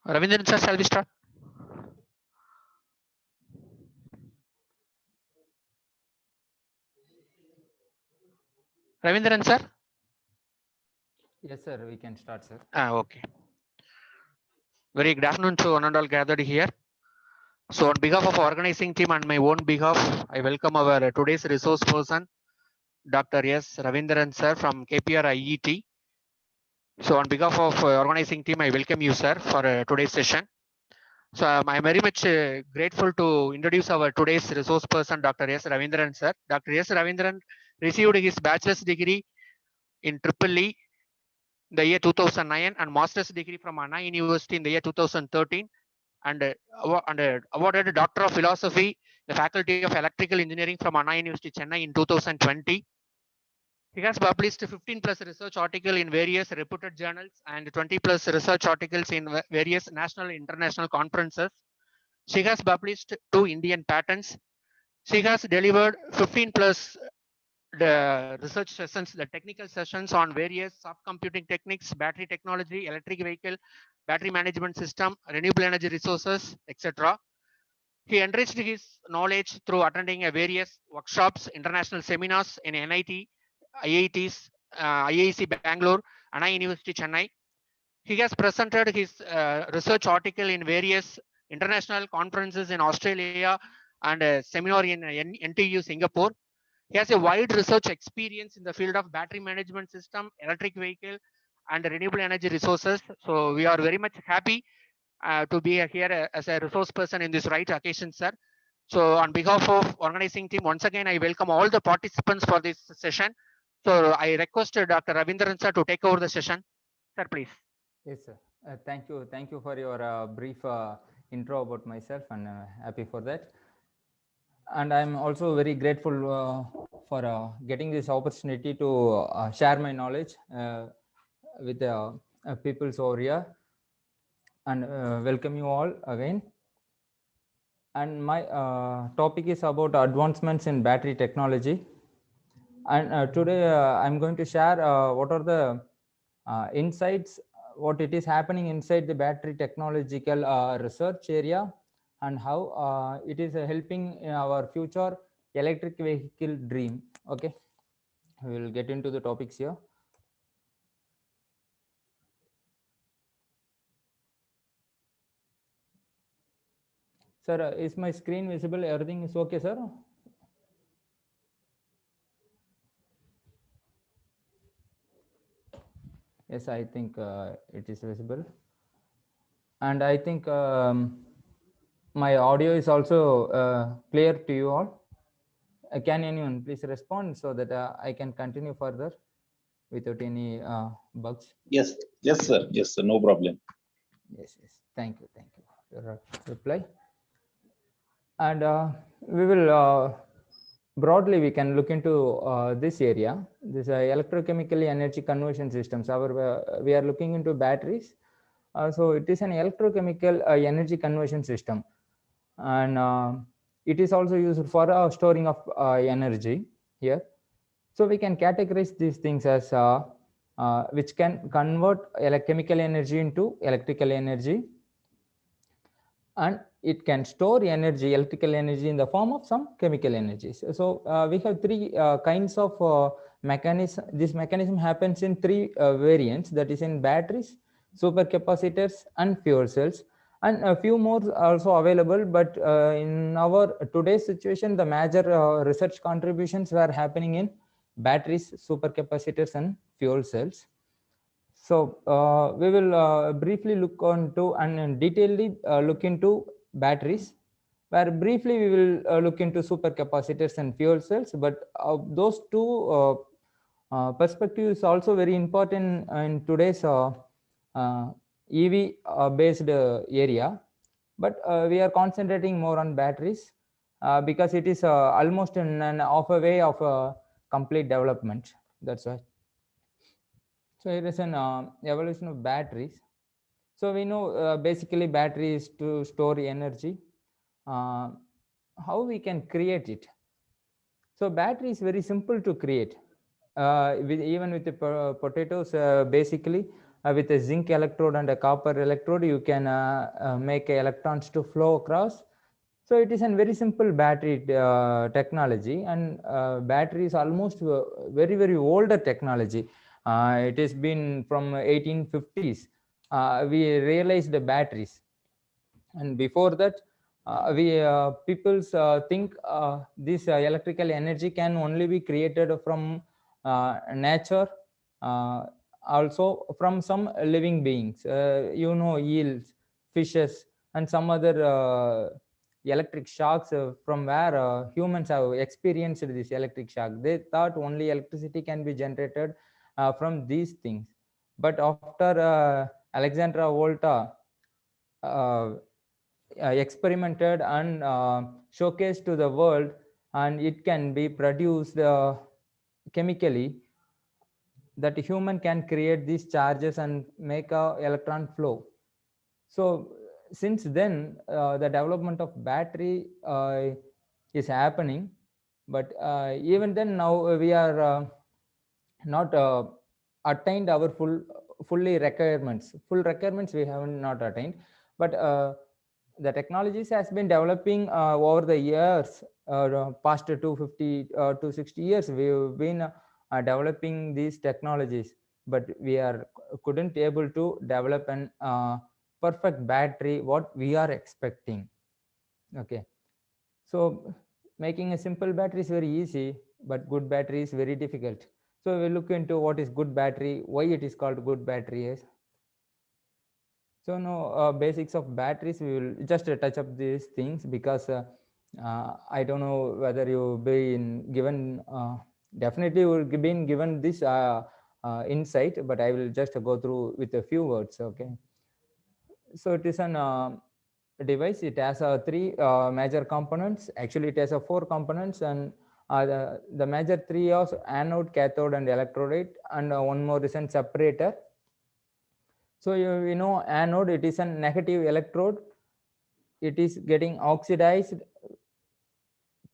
Ravindran sir, shall we start? Ravindran sir? Yes, sir. We can start, sir. Okay. Very good afternoon to one and all gathered here. So on behalf of organizing team and my own behalf, I welcome our today's resource person, Dr. S. Ravindran sir from KPR IET. So on behalf of organizing team, I welcome you, sir, for today's session. So I'm very much grateful to introduce our today's resource person, Dr. S. Ravindran sir. Dr. S. Ravindran received his bachelor's degree in Triple E in the year 2009 and master's degree from Anna University in the year 2013 and awarded Doctor of Philosophy, the Faculty of Electrical Engineering from Anna University, Chennai in 2020. He has published 15 plus research articles in various reputed journals and 20 plus research articles in various national and international conferences. She has published 2 Indian patents. She has delivered 15 plus the research sessions, the technical sessions on various soft computing techniques, battery technology, electric vehicle, battery management system, renewable energy resources, etc. He enriched his knowledge through attending a various workshops, international seminars in NIT, IITs, IIC Bangalore, Anna University Chennai. He has presented his research article in various international conferences in Australia and a seminar in NTU Singapore. He has a wide research experience in the field of battery management system, electric vehicle, and renewable energy resources. So we are very much happy to be here as a resource person in this right occasion, sir. So on behalf of organizing team, once again, I welcome all the participants for this session. So I request Dr. Ravindran sir to take over the session. Sir, please. Yes, sir. Thank you. Thank you for your brief intro about myself, and happy for that. And I'm also very grateful for getting this opportunity to share my knowledge with the peoples over here, and welcome you all again. And my topic is about advancements in battery technology. And today I'm going to share what are the insights, what it is happening inside the battery technological research area, and how it is helping in our future electric vehicle dream. Okay, we will get into the topics here. Sir, is my screen visible? Everything is okay, sir? Yes, I think it is visible. And I think my audio is also clear to you all. Can anyone please respond so that I can continue further without any bugs? Yes, yes, sir, no problem. Yes, yes. Thank you for your reply. And we will broadly we can look into this area. This electrochemically energy conversion systems. We are looking into batteries. So it is an electrochemical energy conversion system, and it is also used for storing of energy here. So we can categorize these things as which can convert chemical energy into electrical energy, and it can store energy, electrical energy, in the form of some chemical energies. So we have three kinds of mechanism. This mechanism happens in three variants, that is in batteries, supercapacitors, and fuel cells, and a few more also available. But in our today's situation, the major research contributions were happening in batteries, supercapacitors, and fuel cells. So we will briefly look on to and detailedly look into batteries, where briefly we will look into supercapacitors and fuel cells. But those two perspectives is also very important in today's EV based area. But we are concentrating more on batteries because it is almost in an off a way of complete development. That's why. So here is an evolution of batteries. So we know basically battery is to store energy. Uh, how we can create it? So battery is very simple to create. Even with the potatoes, basically with a zinc electrode and a copper electrode, you can make electrons to flow across. So it is a very simple battery technology, and battery is almost very older technology. It has been from 1850s. We realized the batteries, and before that, we people's think this electrical energy can only be created from nature, uh, also from some living beings, eels, fishes, and some other electric shocks from where humans have experienced this electric shock. They thought only electricity can be generated from these things. But after Alexandra Volta experimented and showcased to the world, and it can be produced chemically, that human can create these charges and make a electron flow. So since then, the development of battery is happening, but even then now we are not attained our full requirements we have not attained. But the technologies has been developing over the years. Past 250 to 60 years we've been developing these technologies, but we are couldn't able to develop an perfect battery what we are expecting. Okay, so making a simple battery is very easy, but good battery is very difficult. So we look into what is good battery, why it is called good battery is. So now basics of batteries, we will just touch up these things, because I don't know whether you been given, definitely you will been given this insight, but I will just go through with a few words. Okay, so it is an device. It has three major components. Actually it has four components, and the major three are anode, cathode, and electrolyte, and one more is an separator. So you know anode, it is a negative electrode. It is getting oxidized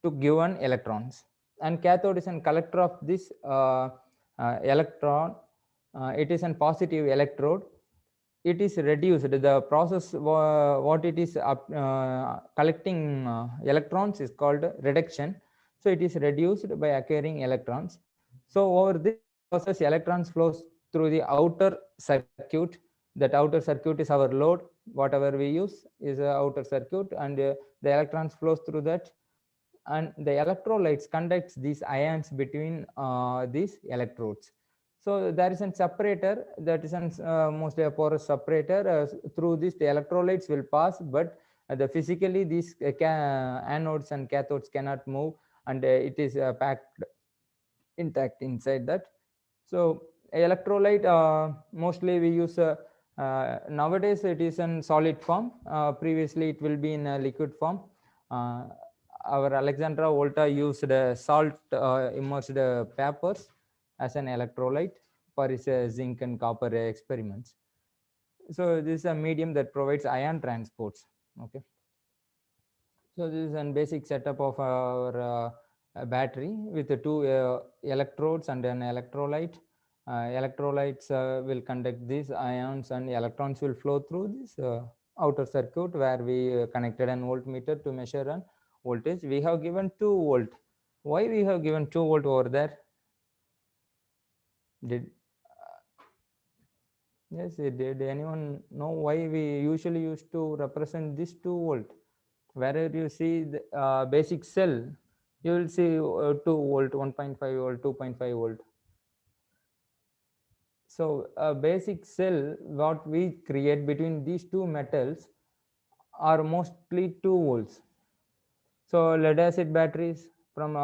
to given electrons, and cathode is a collector of this electron. It is a positive electrode. It is reduced, the process what it is collecting electrons is called reduction. So it is reduced by acquiring electrons. So over this process, electrons flows through the outer circuit. That outer circuit is our load, whatever we use is a outer circuit, and the electrons flows through that, and the electrolytes conducts these ions between these electrodes. So there is a separator, that is mostly a porous separator. Through this the electrolytes will pass, but the physically these anodes and cathodes cannot move, and it is packed intact inside that. So electrolyte mostly we use nowadays it is in solid form. Previously it will be in a liquid form. Our Alexandra Volta used salt immersed papers as an electrolyte for his zinc and copper experiments. So this is a medium that provides ion transports. Okay, so this is a basic setup of our battery with the two electrodes and an electrolyte. Electrolytes will conduct these ions, and electrons will flow through this outer circuit, where we connected an voltmeter to measure an voltage. We have given 2 volt. Why we have given 2 volt over there? Did yes, did anyone know why we usually used to represent this 2 volt? Wherever you see the basic cell, you will see 2 volt, 1.5 volt, 2.5 volt. So a basic cell what we create between these two metals are mostly 2 volts. So lead acid batteries from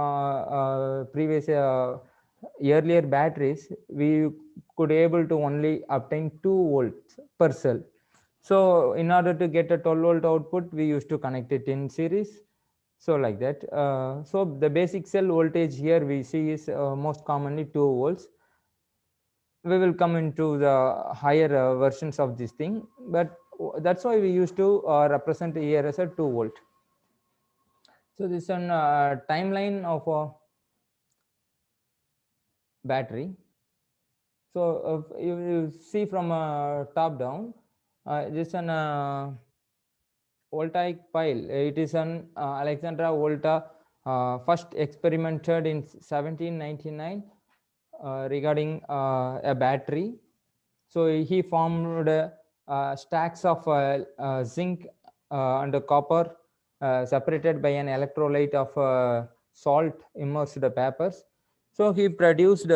previous earlier batteries, we could able to only obtain 2 volts per cell. So in order to get a 12 volt output, we used to connect it in series. So like that. So the basic cell voltage here we see is most commonly 2 volts. We will come into the higher versions of this thing, but that's why we used to represent here as a 2 volt. So this is a timeline of a battery. So you see from top down, this an voltaic pile. It is an Alexandra Volta first experimented in 1799 regarding a battery. So he formed stacks of zinc and copper separated by an electrolyte of salt immersed papers. So he produced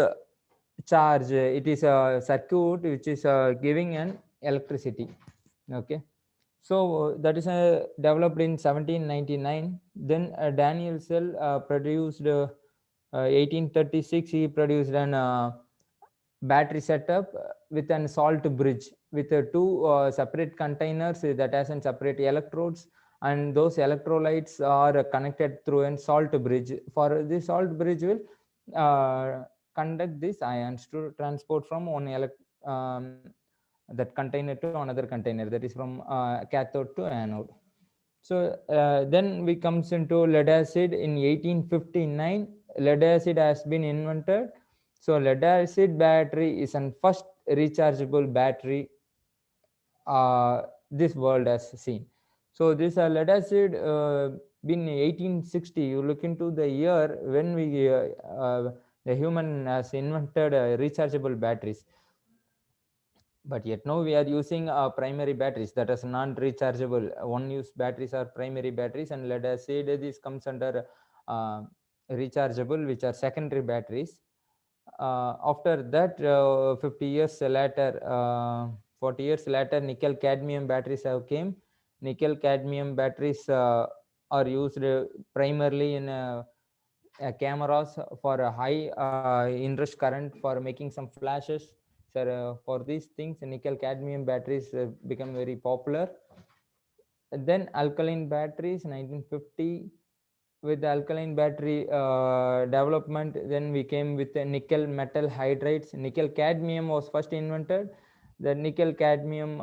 charge. It is a circuit which is giving an electricity. Okay. So that is developed in 1799. Then Daniel Cell produced 1836. He produced an battery setup with an salt bridge with two separate containers that has an separate electrodes, and those electrolytes are connected through a salt bridge. For this salt bridge will conduct these ions to transport from one that container to another container, that is from cathode to anode. So then we comes into lead acid in 1859. Lead acid has been invented. So lead acid battery is an first rechargeable battery this world has seen. So this lead acid been 1860. You look into the year when we the human has invented rechargeable batteries. But yet now we are using primary batteries, that is non-rechargeable. One-use batteries are primary batteries, and lead acid this comes under rechargeable, which are secondary batteries. After that, 50 years later, 40 years later, nickel cadmium batteries have came. Nickel cadmium batteries are used primarily in cameras for a high inrush current for making some flashes. So for these things, nickel cadmium batteries become very popular. And then alkaline batteries, 1950. With the alkaline battery development, then we came with the nickel metal hydrides. Nickel cadmium was first invented. The nickel cadmium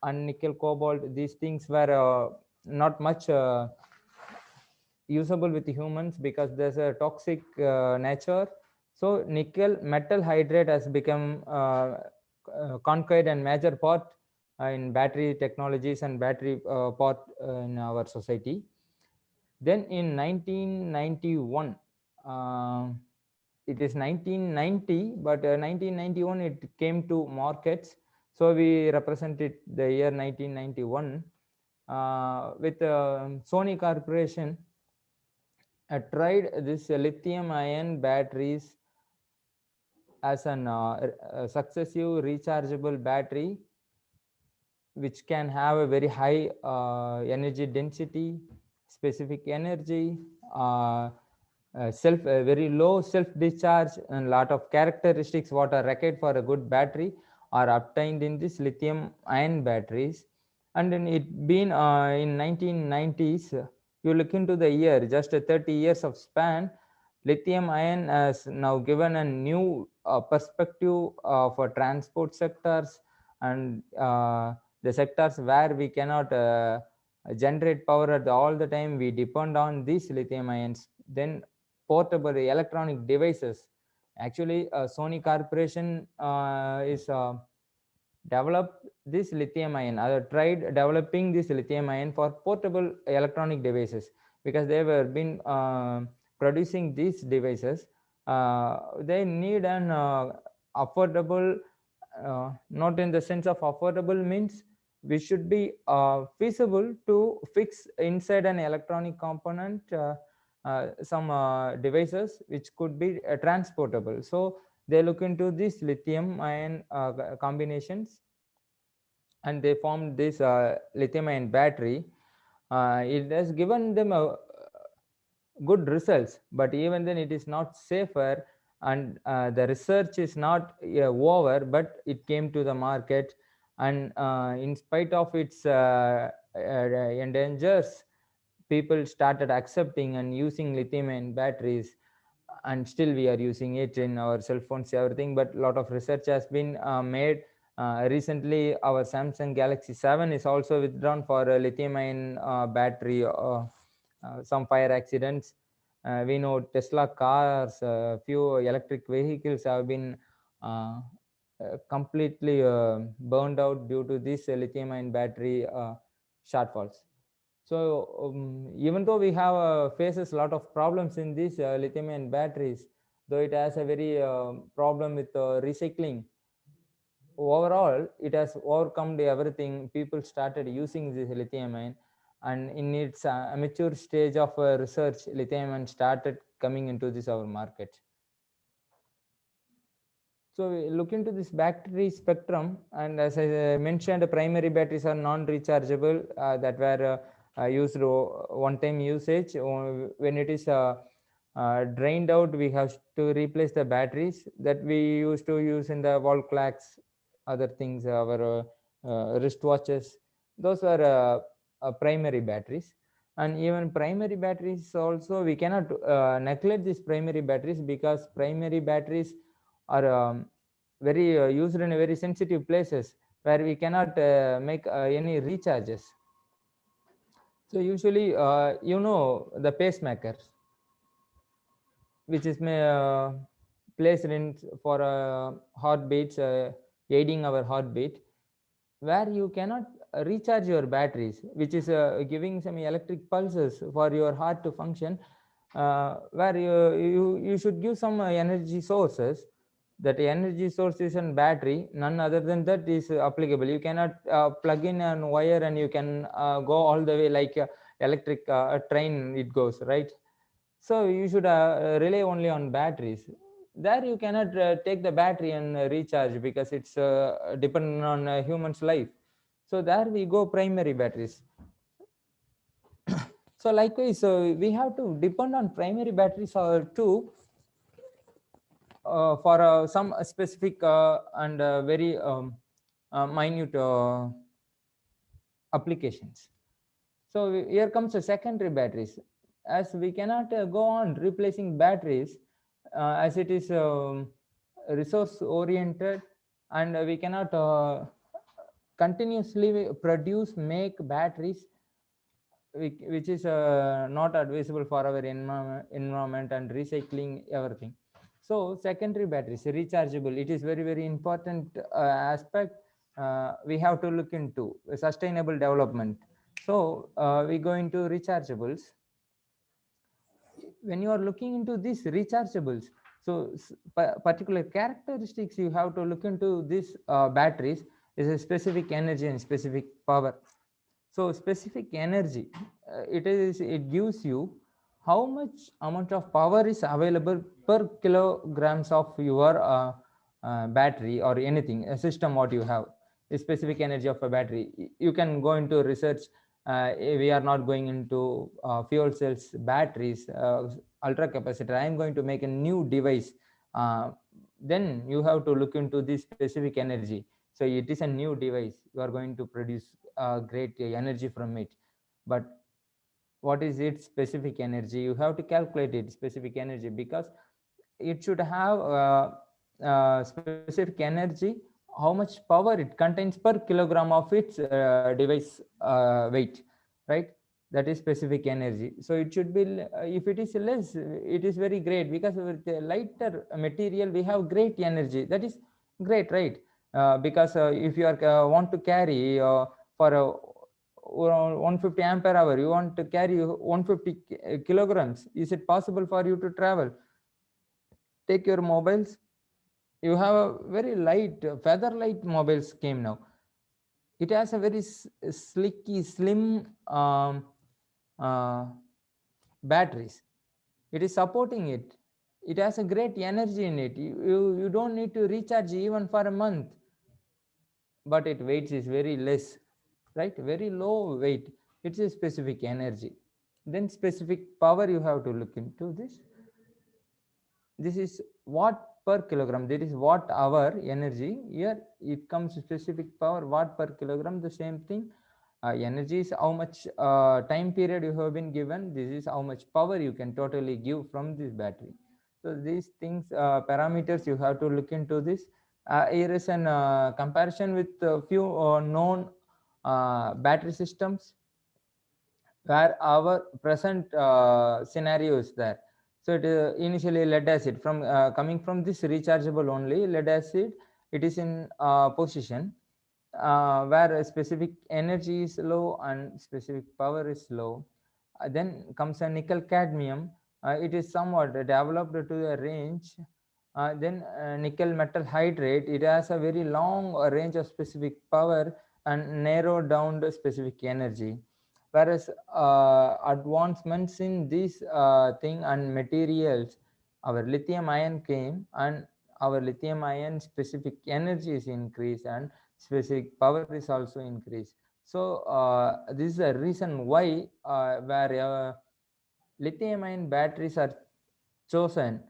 and nickel cobalt, these things were not much usable with humans because there's a toxic nature. So nickel metal hydride has become conquered and major part in battery technologies and battery part in our society. Then in 1991, it is 1990, but 1991 it came to markets. So we represented the year 1991 with Sony Corporation tried this lithium ion batteries as an successive rechargeable battery which can have a very high energy density, specific energy, very low self discharge, and lot of characteristics what are required for a good battery are obtained in this lithium ion batteries. And then it been in 1990s, you look into the year, just 30 years of span, lithium ion has now given a new perspective for transport sectors and the sectors where we cannot generate power at all the time. We depend on these lithium ions. Then portable electronic devices. Actually, Sony Corporation is developed this lithium ion, tried developing this lithium ion for portable electronic devices because they were been producing these devices. They need an affordable, not in the sense of affordable means we should be feasible to fix inside an electronic component some devices which could be transportable. So they look into these lithium ion combinations and they formed this lithium ion battery. It has given them a good results, but even then it is not safer, and the research is not over, but it came to the market, and in spite of its endangers, people started accepting and using lithium ion batteries, and still we are using it in our cell phones, everything. But a lot of research has been made. Recently our Samsung Galaxy 7 is also withdrawn for a lithium ion battery, some fire accidents. We know Tesla cars, few electric vehicles have been completely burned out due to this lithium-ion battery shortfalls. So even though we have faces a lot of problems in these lithium-ion batteries, though it has a very problem with recycling, overall it has overcome everything. People started using this lithium ion, and in its mature stage of research, lithium ion started coming into this our market. So we look into this battery spectrum, and as I mentioned, primary batteries are non-rechargeable, that were used one-time usage. When it is drained out, we have to replace the batteries that we used to use in the wall clocks, other things, our wristwatches. Those were primary batteries. And even primary batteries also, we cannot neglect these primary batteries, because primary batteries are very used in very sensitive places where we cannot make any recharges. So usually, the pacemakers, which is placed in for heartbeats, aiding our heartbeat, where you cannot recharge your batteries, which is giving some electric pulses for your heart to function, where you should give some energy sources. That energy source is a battery, none other than that is applicable. You cannot plug in a wire and you can go all the way like electric train it goes, right? So you should rely only on batteries. There you cannot take the battery and recharge, because it's dependent on a human's life. So there we go primary batteries. So likewise, we have to depend on primary batteries too, for some specific and very minute applications. So here comes the secondary batteries. As we cannot go on replacing batteries, as it is resource oriented, and we cannot continuously make batteries, which is not advisable for our environment and recycling everything. So secondary batteries, rechargeable, it is very, very important aspect we have to look into sustainable development. So we go into rechargeables. When you are looking into these rechargeables, so particular characteristics you have to look into these batteries is a specific energy and specific power. So specific energy, it gives you how much amount of power is available per kilograms of your battery or anything, a system what you have, a specific energy of a battery. You can go into research. We are not going into fuel cells, batteries, ultra capacitor. I am going to make a new device. Then you have to look into this specific energy. So it is a new device. You are going to produce great energy from it. But what is its specific energy? You have to calculate its specific energy, because it should have specific energy, how much power it contains per kilogram of its device weight, right? That is specific energy. So it should be, if it is less, it is very great, because with the lighter material we have great energy. That is great, right? Because if you are want to carry for a 150 ampere hour, you want to carry 150 kilograms, is it possible for you to travel? Take your mobiles. You have a very light feather light mobiles came now. It has a very slicky slim uh, batteries. It is supporting it. It has a great energy in it. You don't need to recharge even for a month, but it weights is very less, right? Very low weight. It's a specific energy. Then specific power, you have to look into this. This is watt per kilogram. That is watt hour energy. Here it comes specific power, watt per kilogram. The same thing. Energy is how much time period you have been given. This is how much power you can totally give from this battery. So these things, parameters, you have to look into this. Here is an comparison with a few known battery systems, where our present scenario is there. So it initially lead acid from coming from this rechargeable only lead acid, it is in position where a specific energy is low and specific power is low. Then comes a nickel cadmium. It is somewhat developed to a range. Then nickel metal hydrate, it has a very long range of specific power and narrow down the specific energy. Whereas advancements in this thing and materials, our lithium ion came and our lithium ion specific energy is increased and specific power is also increased. So this is a reason why where lithium ion batteries are chosen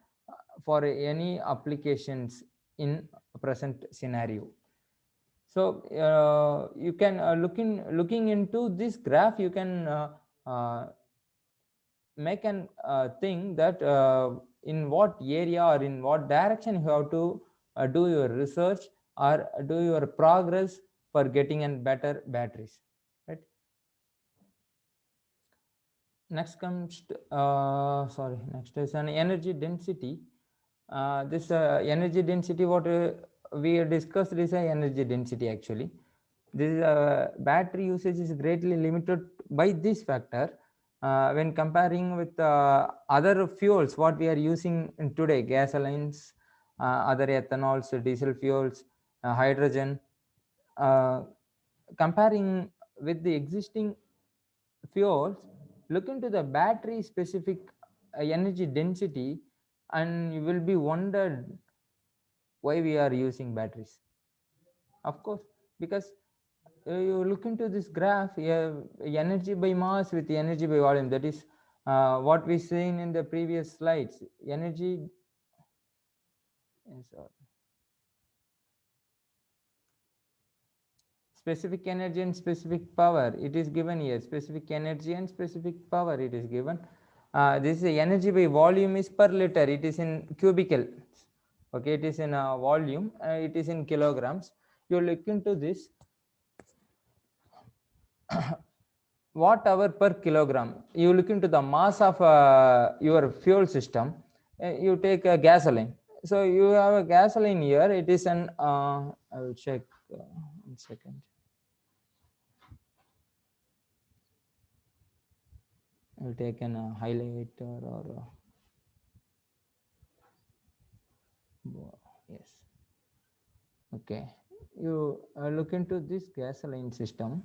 for any applications in present scenario. So you can looking into this graph, you can make an thing that in what area or in what direction you have to do your research or do your progress for getting an better batteries, right? Next comes next is an energy density. This energy density, what we discussed is a energy density actually. This battery usage is greatly limited by this factor when comparing with other fuels what we are using in today, gasolines, other ethanols, diesel fuels, hydrogen. Comparing with the existing fuels, look into the battery specific energy density and you will be wondered why we are using batteries. Of course, because you look into this graph, energy by mass with energy by volume, that is what we seen in the previous slides. Energy specific energy and specific power, it is given here. Specific energy and specific power, it is given. This is energy by volume is per liter, it is in cubical. Okay, it is in volume, it is in kilograms. You look into this watt hour per kilogram. You look into the mass of your fuel system. You take a gasoline. So you have a gasoline here. It is an I will check 1 second. I will take an highlighter or yes. Okay, you look into this gasoline system.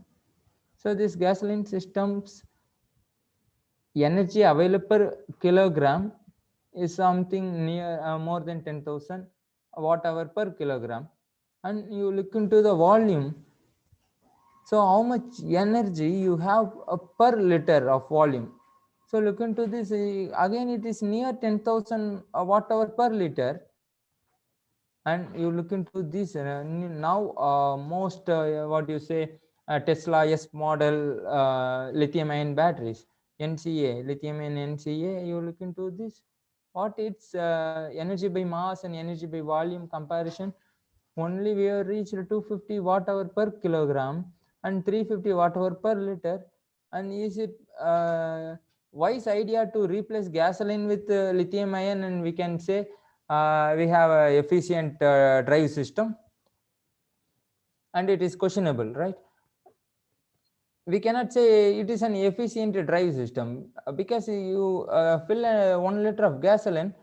So this gasoline system's energy available per kilogram is something near more than 10,000 watt hour per kilogram. And you look into the volume. So how much energy you have per liter of volume. So look into this, again it is near 10,000 watt hour per liter. And you look into this now most what you say Tesla S model lithium ion batteries, NCA, lithium ion NCA, you look into this, what its energy by mass and energy by volume comparison, only we have reached 250 watt hour per kilogram and 350 watt hour per liter. And is it wise idea to replace gasoline with lithium ion and we can say we have a efficient drive system? And it is questionable, right? We cannot say it is an efficient drive system because you fill 1 liter of gasoline,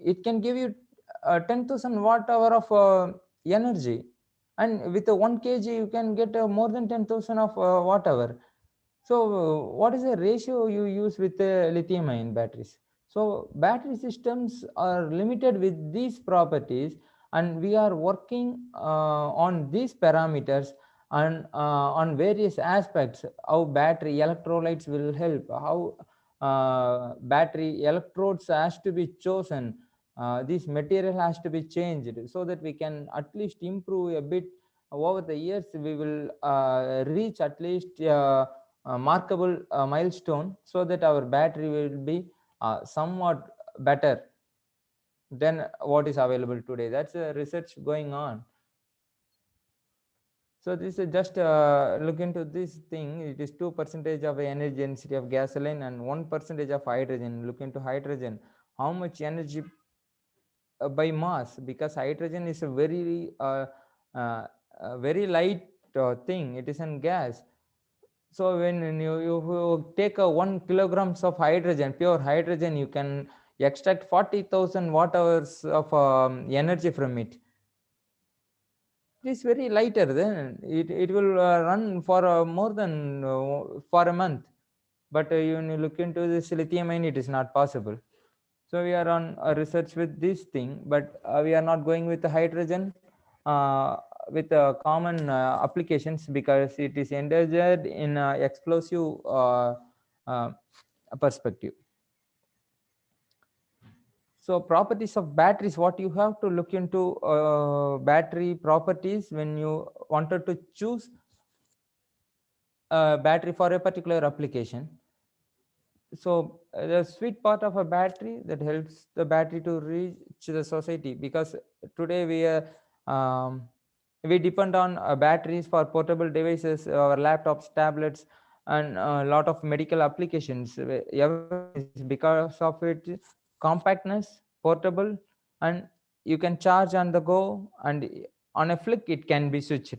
it can give you 10,000 watt hour of energy, and with a 1 kg you can get more than 10,000 of watt hour. So what is the ratio you use with lithium ion batteries? So battery systems are limited with these properties, and we are working on these parameters and on various aspects, how battery electrolytes will help, how battery electrodes has to be chosen, this material has to be changed so that we can at least improve a bit. Over the years we will reach at least markable milestone so that our battery will be somewhat better than what is available today. That's a research going on. So this is just look into this thing. It is 2% of energy density of gasoline and 1% of hydrogen. Look into hydrogen. how much energy by mass, because hydrogen is a uh, very light thing. It is a gas. So when you take a 1 kilograms of hydrogen, pure hydrogen, you can extract 40,000 watt hours of energy from it. It is very lighter. Then it will run for more than for a month. But when you look into this lithium ion, it is not possible. So we are on research with this thing, but we are not going with the hydrogen with common applications, because it is endangered in explosive uh, perspective. So properties of batteries, what you have to look into battery properties when you wanted to choose a battery for a particular application. So the sweet part of a battery that helps the battery to reach the society, because today um, we depend on batteries for portable devices, our laptops, tablets, and a lot of medical applications. Everything is because of its compactness, portable, and you can charge on the go, and on a flick it can be switched.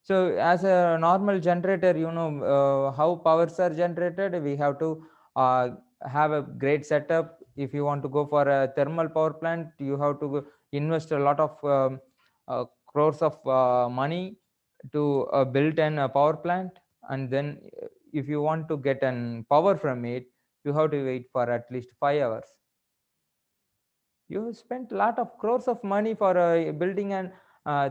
So as a normal generator, how powers are generated. We have to uh, have a great setup. If you want to go for a thermal power plant, you have to invest a lot of crores of money to build an power plant. And then if you want to get an power from it, you have to wait for at least 5 hours. You spent a lot of crores of money for building an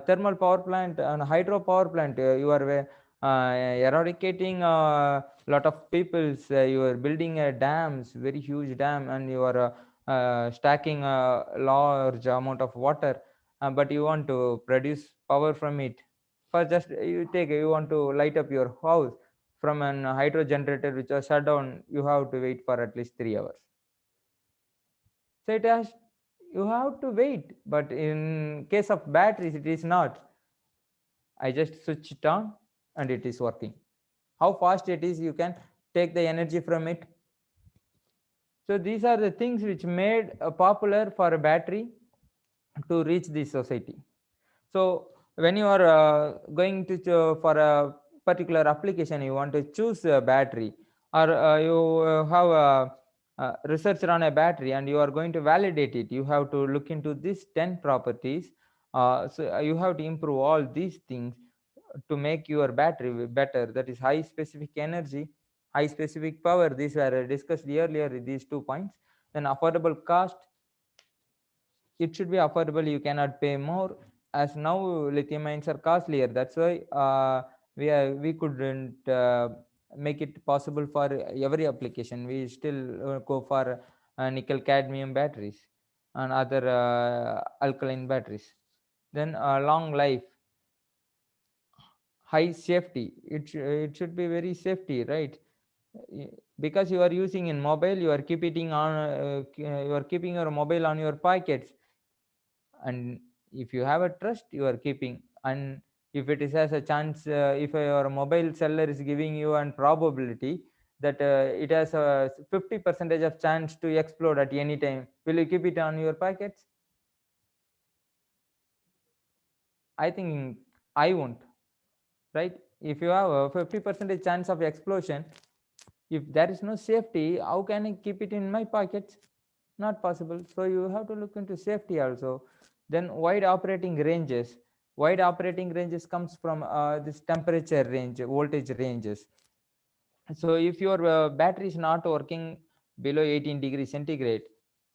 thermal power plant and hydro power plant. You are eradicating a lot of peoples. You are building dams, very huge dam, and you are stacking a large amount of water. But you want to produce power from it. For just you want to light up your house from an hydro generator which was shut down. You have to wait for at least 3 hours. So it has, you have to wait, but in case of batteries it is not. I just switch it on and it is working. How fast it is, you can take the energy from it. So these are the things which made popular for a battery to reach the society. So when you are going to for a particular application, you want to choose a battery, or you have research on a battery and you are going to validate it, you have to look into these 10 properties. So you have to improve all these things to make your battery better. That is high specific energy, high specific power. These were discussed earlier, these 2 points. Then affordable cost, it should be affordable, you cannot pay more. As now lithium ions are costlier, that's why we couldn't make it possible for every application. We still go for nickel cadmium batteries and other alkaline batteries. Then long life, high safety, it should be very safety, right? Because you are using in mobile, you are keeping on you are keeping your mobile on your pockets, and if you have a trust, you are keeping. And if it is as a chance, if your mobile seller is giving you an probability that it has a 50% of chance to explode at any time, will you keep it on your pockets? I think I won't, right? If you have a 50% chance of explosion, if there is no safety, how can I keep it in my pockets? Not possible. So you have to look into safety also. Then wide operating ranges. Wide operating ranges comes from this temperature range, voltage ranges. So if your battery is not working below 18 degrees centigrade,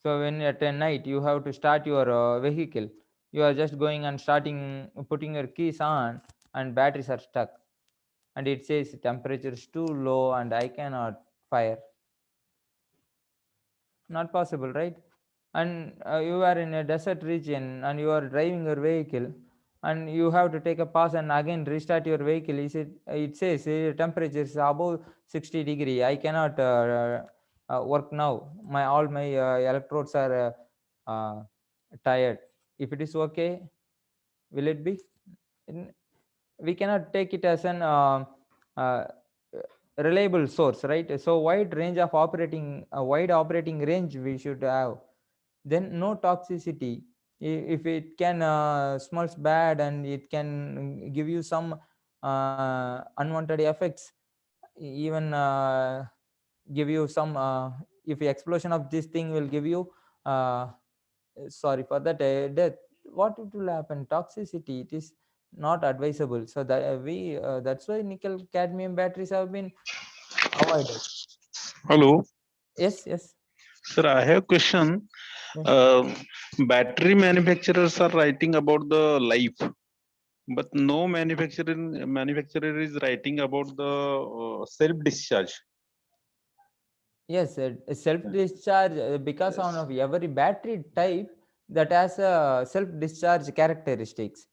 so when at a night you have to start your vehicle, you are just going and starting, putting your keys on, and batteries are stuck, and it says temperature is too low and I cannot fire. Not possible, right? And you are in a desert region and you are driving your vehicle, and you have to take a pause and again restart your vehicle. It says temperature is above 60 degree, I cannot work now, my all my electrodes are tired. If it is okay, will it be? We cannot take it as an uh, reliable source, right? So wide range of operating, a wide operating range we should have. then no toxicity. If it can smells bad and it can give you some unwanted effects, even give you some if the explosion of this thing will give you uh, sorry for that death, what it will happen? Toxicity, it is not advisable. So that we that's why nickel cadmium batteries have been avoided. Hello, Yes, yes. sir. I have a question. Yes. Uh, Battery manufacturers are writing about the life, but no manufacturer is writing about the self discharge. Yes, self-discharge because Yes. of every battery type that has a self-discharge characteristics,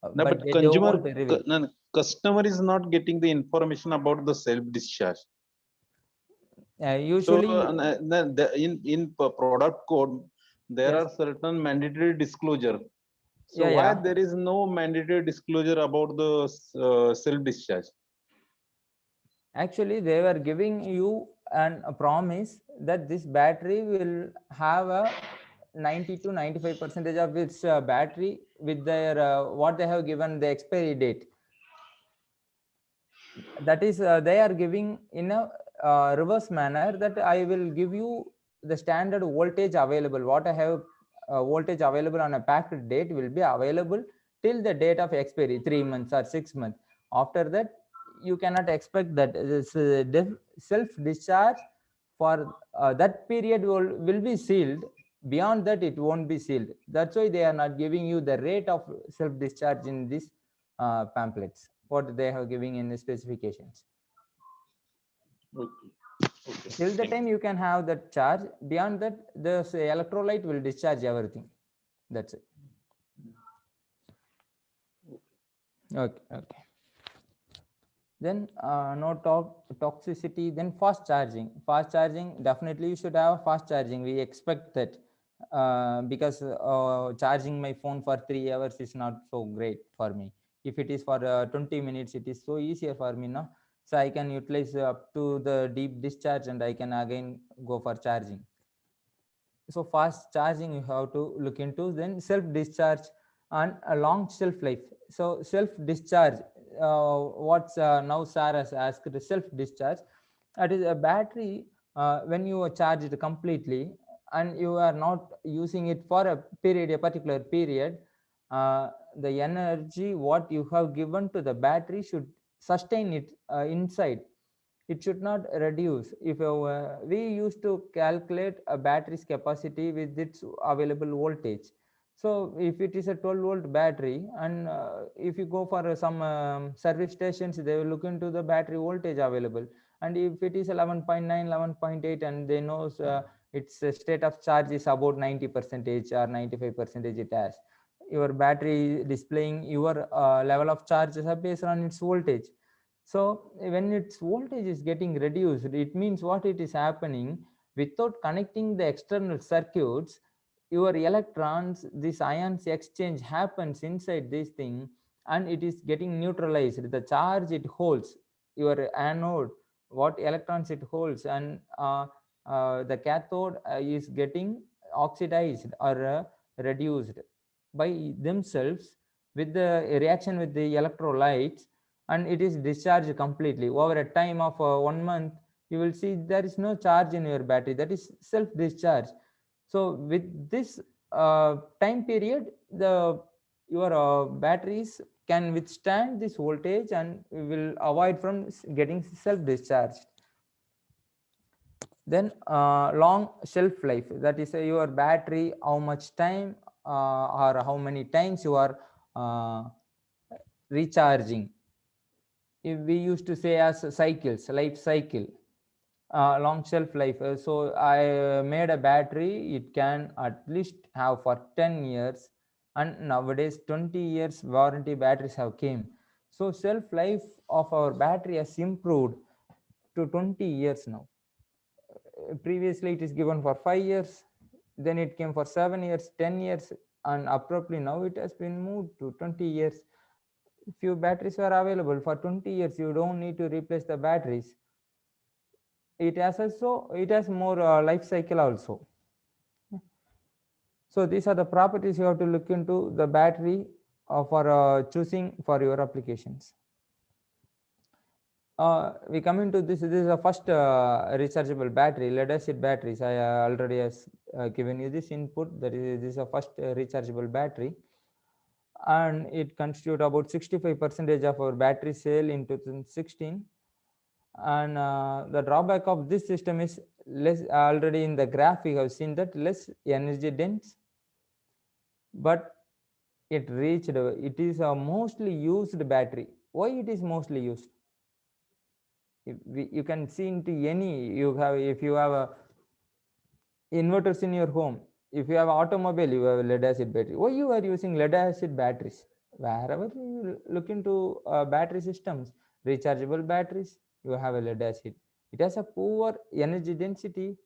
No, but but they don't reveal. no, customer is not getting the information about the self discharge. So Usually, product code there yes, are certain mandatory disclosure. So yeah, why yeah. there is no mandatory disclosure about the self discharge? Actually, they were giving you a promise that this battery will have a 90 to 95 percentage of its battery with their what they have given the expiry date. That is, they are giving in a reverse manner that I will give you the standard voltage available. What I have voltage available on a packed date will be available till the date of expiry, 3 months or 6 months. After that, you cannot expect that this self discharge for that period will be sealed. Beyond that, it won't be sealed. That's why they are not giving you the rate of self discharge in these pamphlets, what they have giving in the specifications. Okay. Okay. Till the Thank time you can have that charge, beyond that the electrolyte will discharge everything. That's it. Okay, okay. Then no toxicity. Then fast charging, definitely you should have fast charging. We expect that because charging my phone for 3 hours is not so great for me. If it is for 20 minutes, it is so easier for me now. So I can utilize up to the deep discharge and I can again go for charging. So fast charging you have to look into. Then self discharge and a long shelf life. So self discharge, what's now sir has asked, self discharge, that is a battery when you are charged completely and you are not using it for a period, a particular period, the energy what you have given to the battery should sustain it inside. It should not reduce. If we used to calculate a battery's capacity with its available voltage. So if it is a 12 volt battery and if you go for some service stations, they will look into the battery voltage available, and if it is 11.9, 11.8, and they know its state of charge is about 90 percentage or 95 percentage, it has your battery displaying your level of charge is based on its voltage. So when its voltage is getting reduced, it means what it is happening, without connecting the external circuits, your electrons, this ions exchange happens inside this thing, and it is getting neutralized. The charge it holds, your anode, what electrons it holds, and the cathode is getting oxidized or reduced by themselves with the reaction with the electrolytes, and it is discharged completely. Over a time of 1 month, you will see there is no charge in your battery. That is self discharge. So with this time period, the your batteries can withstand this voltage and will avoid from getting self discharged. Then long shelf life, that is your battery, how much time or how many times you are uh, recharging. If we used to say as cycles, life cycle, long shelf life. So I made a battery, it can at least have for 10 years, and nowadays 20 years warranty batteries have came. So shelf life of our battery has improved to 20 years now. Previously it is given for 5 years, then it came for 7 years, 10 years, and abruptly now it has been moved to 20 years. Few batteries are available for 20 years, you don't need to replace the batteries. It has also, it has more life cycle also. So these are the properties you have to look into the battery for choosing for your applications. We come into this. This is the first rechargeable battery, lead acid batteries. I already has given you this input. That is, this is a first rechargeable battery, and it constitute about 65% of our battery sale in 2016. And the drawback of this system is less. Already in the graph we have seen that less energy dense, but it reached. It is a mostly used battery. Why it is mostly used? You can see into any, you have, if you have a inverters in your home, if you have automobile, you have a lead acid battery. Why you are using lead acid batteries? Wherever you look into battery systems, rechargeable batteries, you have a lead acid. It has a poor energy density.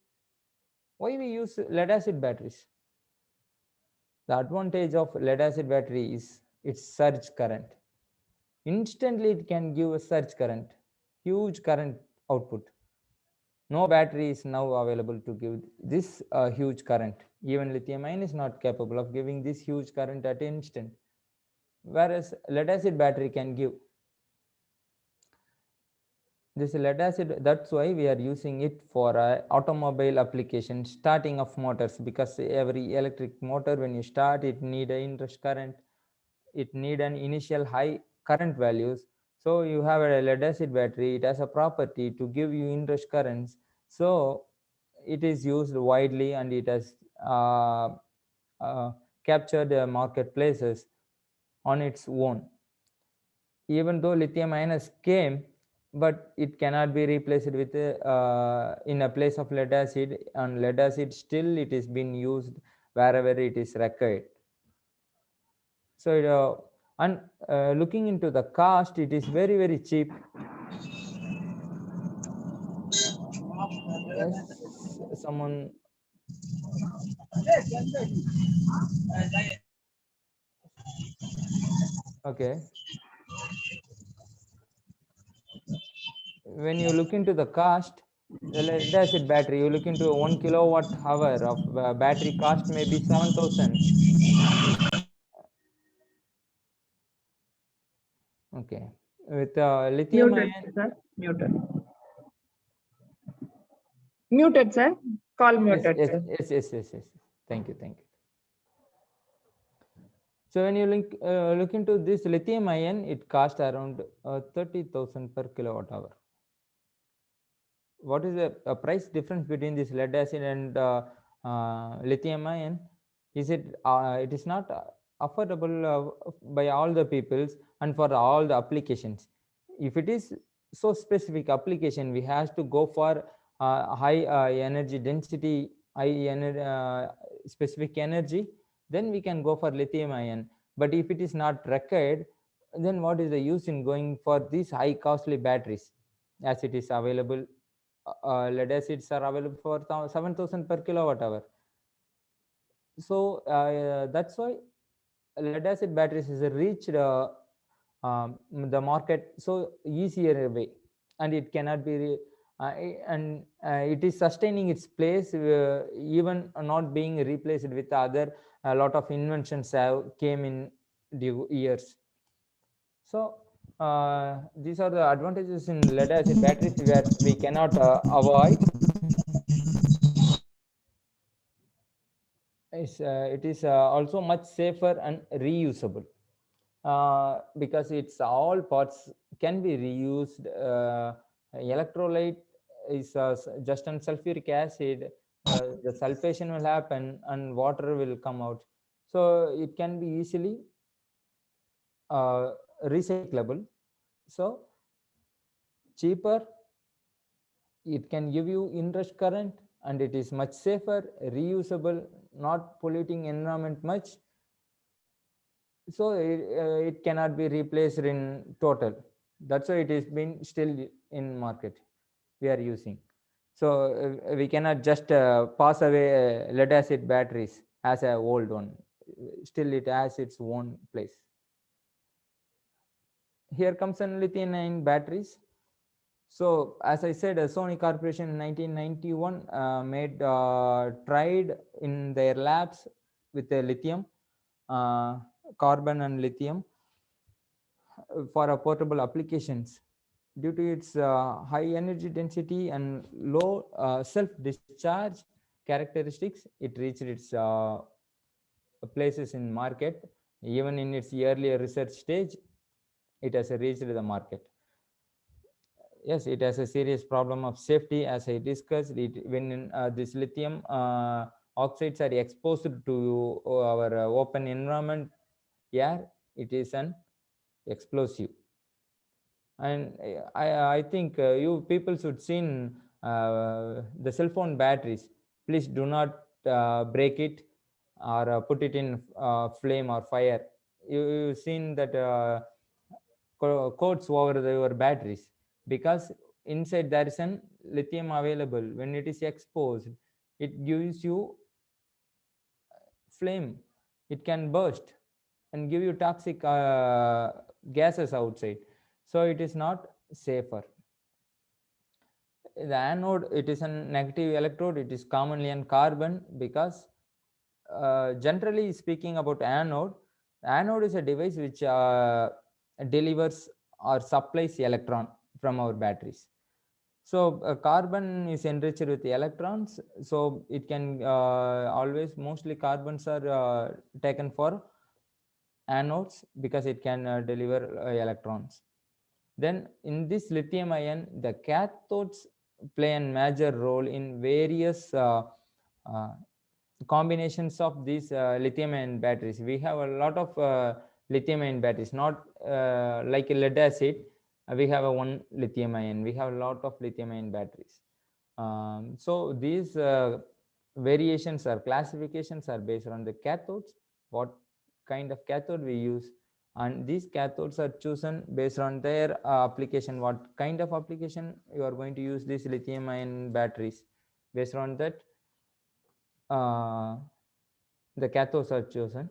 Why we use lead acid batteries? The advantage of lead acid battery is its surge current. Instantly it can give a surge current, huge current output. No battery is now available to give this huge current. Even lithium ion is not capable of giving this huge current at an instant, whereas lead acid battery can give this lead acid. That's why we are using it for automobile application, starting of motors, because every electric motor, when you start, it need an inrush current, it need an initial high current values. So you have a lead acid battery, it has a property to give you inrush currents. So it is used widely, and it has uh, captured marketplaces on its own. Even though lithium ion has came, but it cannot be replaced with in a place of lead acid, and lead acid still it is being used wherever it is required. So and looking into the cost, it is very, very cheap. Yes, someone. Okay. When you look into the cost, the lead acid battery, you look into 1 kilowatt hour of battery cost may be 7,000. Okay. With lithium Muted, ion, sir. Muted. Muted, sir. Call yes, muted, yes, sir. yes, yes, yes, yes. Thank you, thank you. So when you look into this lithium ion, it costs around 30,000 per kilowatt hour. What is the price difference between this lead acid and lithium ion? Is it it is not affordable by all the peoples and for all the applications. If it is so specific application, we have to go for high energy density, high specific energy, then we can go for lithium ion. But if it is not required, then what is the use in going for these high costly batteries, as it is available? Lead acids are available for 7,000 per kilowatt hour. So that's why lead acid batteries is reached the market so easier way, and it cannot be and it is sustaining its place, even not being replaced with other. A lot of inventions have came in due years. So these are the advantages in lead acid batteries where we cannot avoid. It is also much safer and reusable, because it's all parts can be reused. Electrolyte is just on sulfuric acid. The sulfation will happen and water will come out, so it can be easily recyclable. So cheaper, it can give you inrush current, and it is much safer, reusable, not polluting environment much. So it cannot be replaced in total. That's why it is been still in market we are using. So we cannot just pass away lead acid batteries as a old one. Still it has its own place. Here comes an lithium ion batteries. So as I said, Sony Corporation in 1991 tried in their labs with the lithium, carbon and lithium for portable applications. Due to its high energy density and low self-discharge characteristics, it reached its places in market. Even in its earlier research stage, it has reached the market. Yes, it has a serious problem of safety, as I discussed. When this lithium oxides are exposed to our open environment air, it is an explosive. And I think you people should seen the cell phone batteries. Please do not break it or put it in flame or fire. You've seen that coats over your batteries, because inside there is an lithium available. When it is exposed, it gives you flame. It can burst and give you toxic gases outside. So it is not safer. The anode, it is a negative electrode. It is commonly on carbon, because generally speaking about anode is a device which delivers or supplies electron from our batteries. So carbon is enriched with electrons, so it can always, mostly carbons are taken for anodes, because it can deliver electrons. Then in this lithium ion, the cathodes play a major role in various uh, combinations of these lithium ion batteries. We have a lot of lithium ion batteries, not like a lead acid. We have a one lithium ion. We have a lot of lithium ion batteries. So these variations or classifications are based on the cathodes, what kind of cathode we use, and these cathodes are chosen based on their application, what kind of application you are going to use these lithium ion batteries. Based on that, the cathodes are chosen.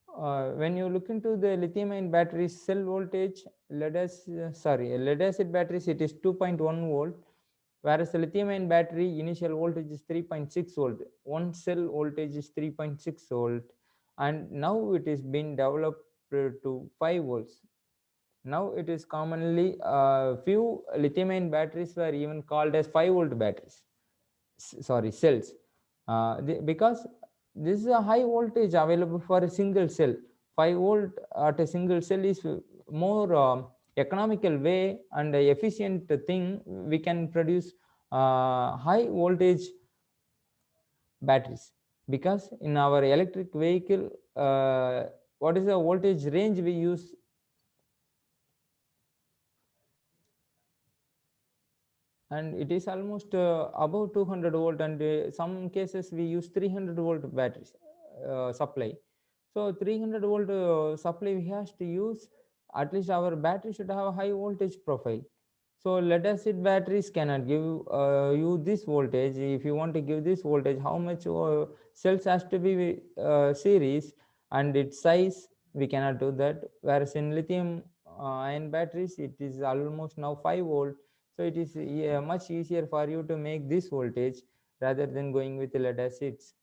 When you look into the lithium ion battery cell voltage, lead acid batteries, it is 2.1 volt, whereas the lithium ion battery initial voltage is 3.6 volt. One cell voltage is 3.6 volt, and now it is been developed to 5 volts. Now it is commonly few lithium ion batteries were even called as 5 volt batteries, cells, because this is a high voltage available for a single cell. 5 volt at a single cell is more economical way and efficient thing. We can produce high voltage batteries, because in our electric vehicle, what is the voltage range we use? And it is almost above 200 volt, and some cases we use 300 volt batteries supply. So 300 volt supply we have to use. At least our battery should have a high voltage profile. So lead acid batteries cannot give you this voltage. If you want to give this voltage, how much cells has to be series, and its size, we cannot do that. Whereas in lithium ion batteries, it is almost now 5 volt. So it is much easier for you to make this voltage rather than going with lead acids.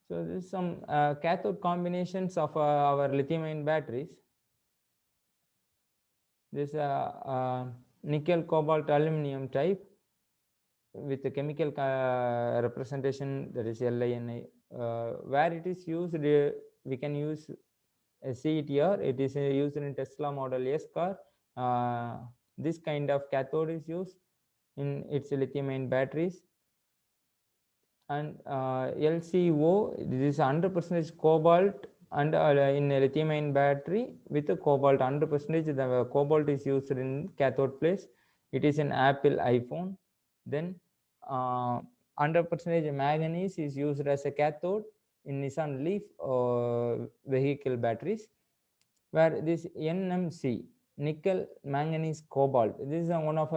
So this is some cathode combinations of our lithium ion batteries. This nickel cobalt aluminum type with the chemical representation, that is LiNi. Where it is used, we can use see it here. It is used in Tesla Model S car. This kind of cathode is used in its lithium ion batteries. And LCO, this is 100% cobalt, and in a lithium ion battery with a cobalt 100%, the cobalt is used in cathode place. It is in Apple iPhone. Then 100% manganese is used as a cathode in Nissan Leaf vehicle batteries, where this NMC, nickel manganese cobalt, this is one of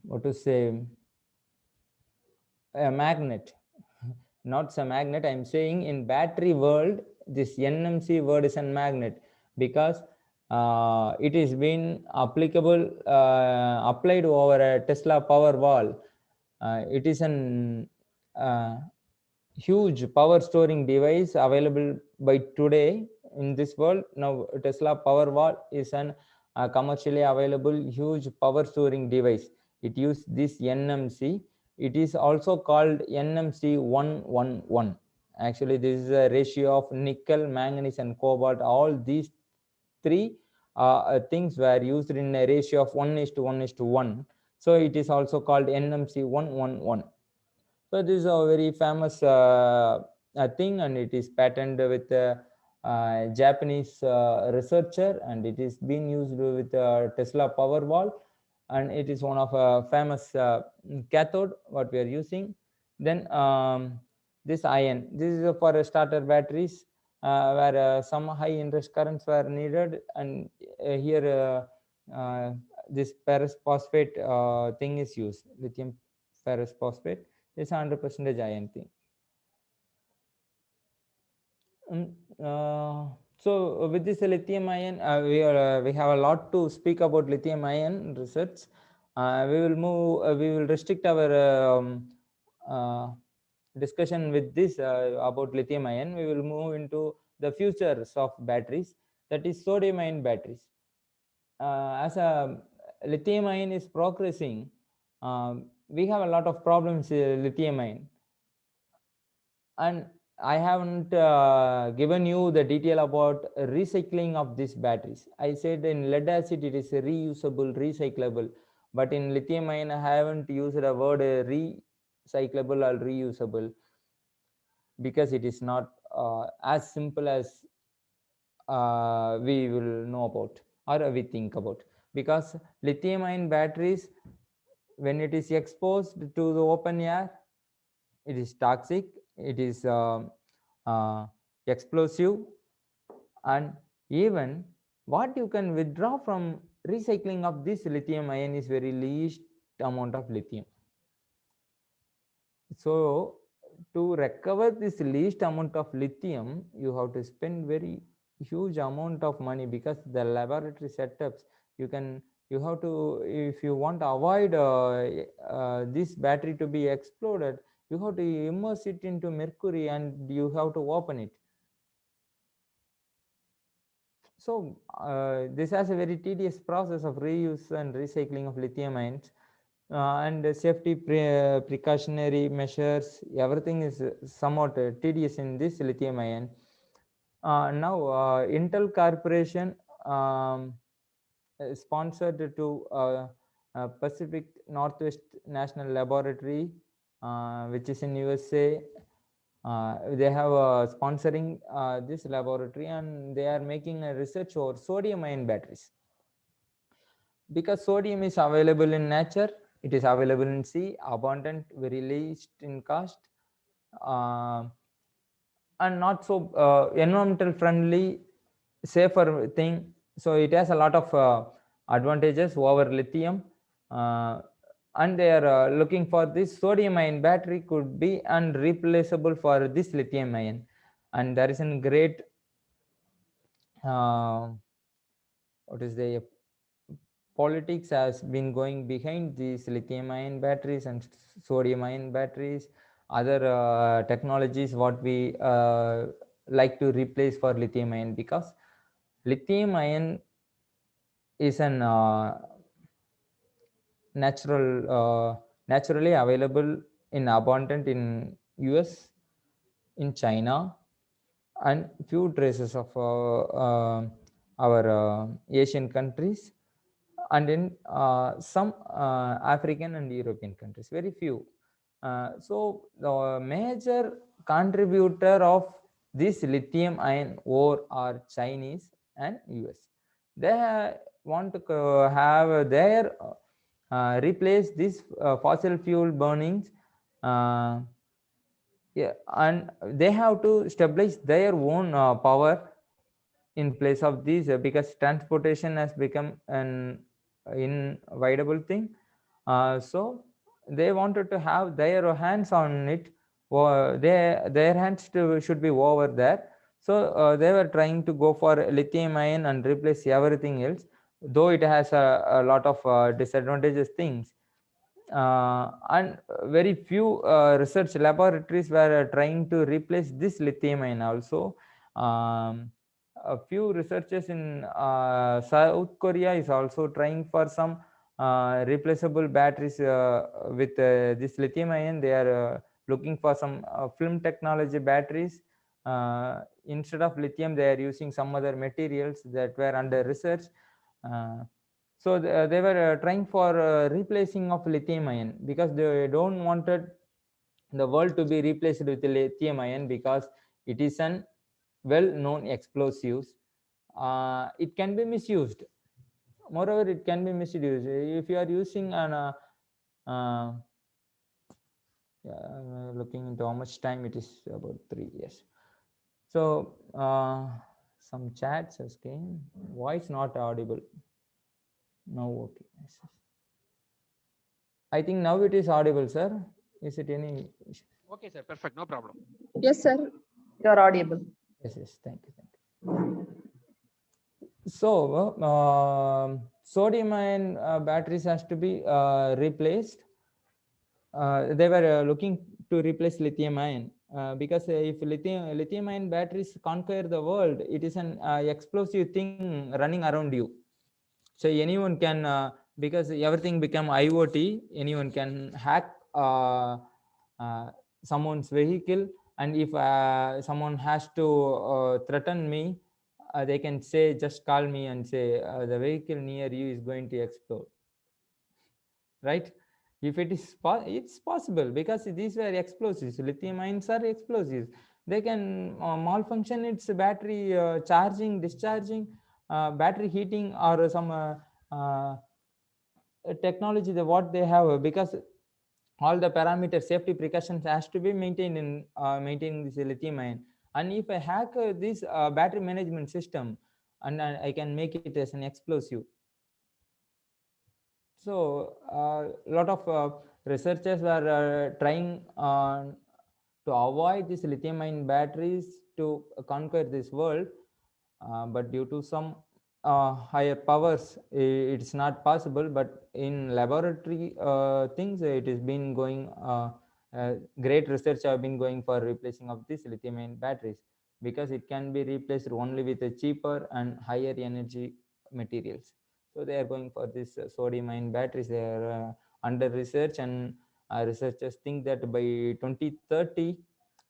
what to say, a magnet. Not a magnet, I'm saying in battery world, this NMC word is a magnet, because it is been applicable applied over a Tesla Powerwall. It is an huge power storing device available by today in this world. Now Tesla Powerwall is an commercially available huge power storing device. It uses this NMC. It is also called NMC 111. Actually, this is a ratio of nickel, manganese, and cobalt. All these three things were used in a ratio of 1:1:1. So it is also called NMC 111. So this is a very famous thing, and it is patented with a Japanese researcher, and it is being used with Tesla Powerwall, and it is one of a famous cathode what we are using. Then this ion, this is for starter batteries where some high interest currents were needed, and here this ferrous phosphate thing is used, lithium ferrous phosphate. It's 100% iron thing. So with this lithium ion, we have a lot to speak about lithium ion research. We will restrict our discussion with this about lithium ion. We will move into the futures of batteries, that is sodium ion batteries. As a lithium ion is progressing, we have a lot of problems with lithium ion, and I haven't given you the detail about recycling of these batteries. I said in lead acid it is reusable, recyclable, but in lithium ion I haven't used the word recyclable or reusable because it is not as simple as we will know about or we think about. Because lithium ion batteries, when it is exposed to the open air, it is toxic, it is explosive, and even what you can withdraw from recycling of this lithium ion is very least amount of lithium. So to recover this least amount of lithium, you have to spend very huge amount of money, because the laboratory setups you have to, if you want to avoid this battery to be exploded, you have to immerse it into mercury and you have to open it. So this has a very tedious process of reuse and recycling of lithium ions, and safety precautionary measures, everything is somewhat tedious in this lithium ion. Now Intel Corporation sponsored to Pacific Northwest National Laboratory, which is in USA. They have sponsoring this laboratory, and they are making a research over sodium ion batteries. Because sodium is available in nature, it is available in sea, abundant, very least in cost, and not so environmental friendly, safer thing. So it has a lot of advantages over lithium, and they are looking for this sodium ion battery could be unreplaceable for this lithium ion. And there is a great what is the politics has been going behind these lithium ion batteries and sodium ion batteries, other technologies what we like to replace for lithium ion, because lithium ion is an naturally available in abundant in US, in China, and few traces of our Asian countries, and in some African and European countries, very few. So the major contributor of this lithium ion ore are Chinese and US. They want to have their replace this fossil fuel burnings, yeah, and they have to stabilize their own power in place of these, because transportation has become an inevitable thing. So they wanted to have their hands on it, or their hands should be over there. So they were trying to go for lithium ion and replace everything else, though it has a lot of disadvantages things. and very few research laboratories were trying to replace this lithium ion also. A few researchers in South Korea is also trying for some replaceable batteries with this lithium ion. They are looking for some film technology batteries. Instead of lithium, they are using some other materials that were under research. So they were trying for replacing of lithium ion, because they don't wanted the world to be replaced with lithium ion, because it is an well-known explosives. It can be misused. Moreover, it can be misused if you are using an uh, yeah, looking into how much time it is, about 3 years. So some chats has came. Voice not audible. No, okay. I think now it is audible, sir. Is it any issue? Okay, sir. Perfect. No problem. Yes, sir. You're audible. Yes, yes. Thank you. Thank you. So sodium ion batteries has to be replaced. They were looking to replace lithium ion because if lithium ion batteries conquer the world, it is an explosive thing running around you. So anyone can, because everything become IoT, anyone can hack someone's vehicle, and if someone has to threaten me, they can say, just call me and say the vehicle near you is going to explode, right? If it is it's possible, because these were explosives. Lithium ions are explosives. They can malfunction its battery charging, discharging, battery heating, or some technology that what they have, because all the parameters, safety precautions has to be maintained in maintaining this lithium ion. And if I hack this battery management system, and I can make it as an explosive. So a lot of researchers were trying to avoid these lithium ion batteries to conquer this world, but due to some higher powers, it's not possible. But in laboratory things, it has been going, great research have been going for replacing of these lithium ion batteries, because it can be replaced only with a cheaper and higher energy materials. So they are going for this sodium ion batteries. They are under research, and researchers think that by 2030,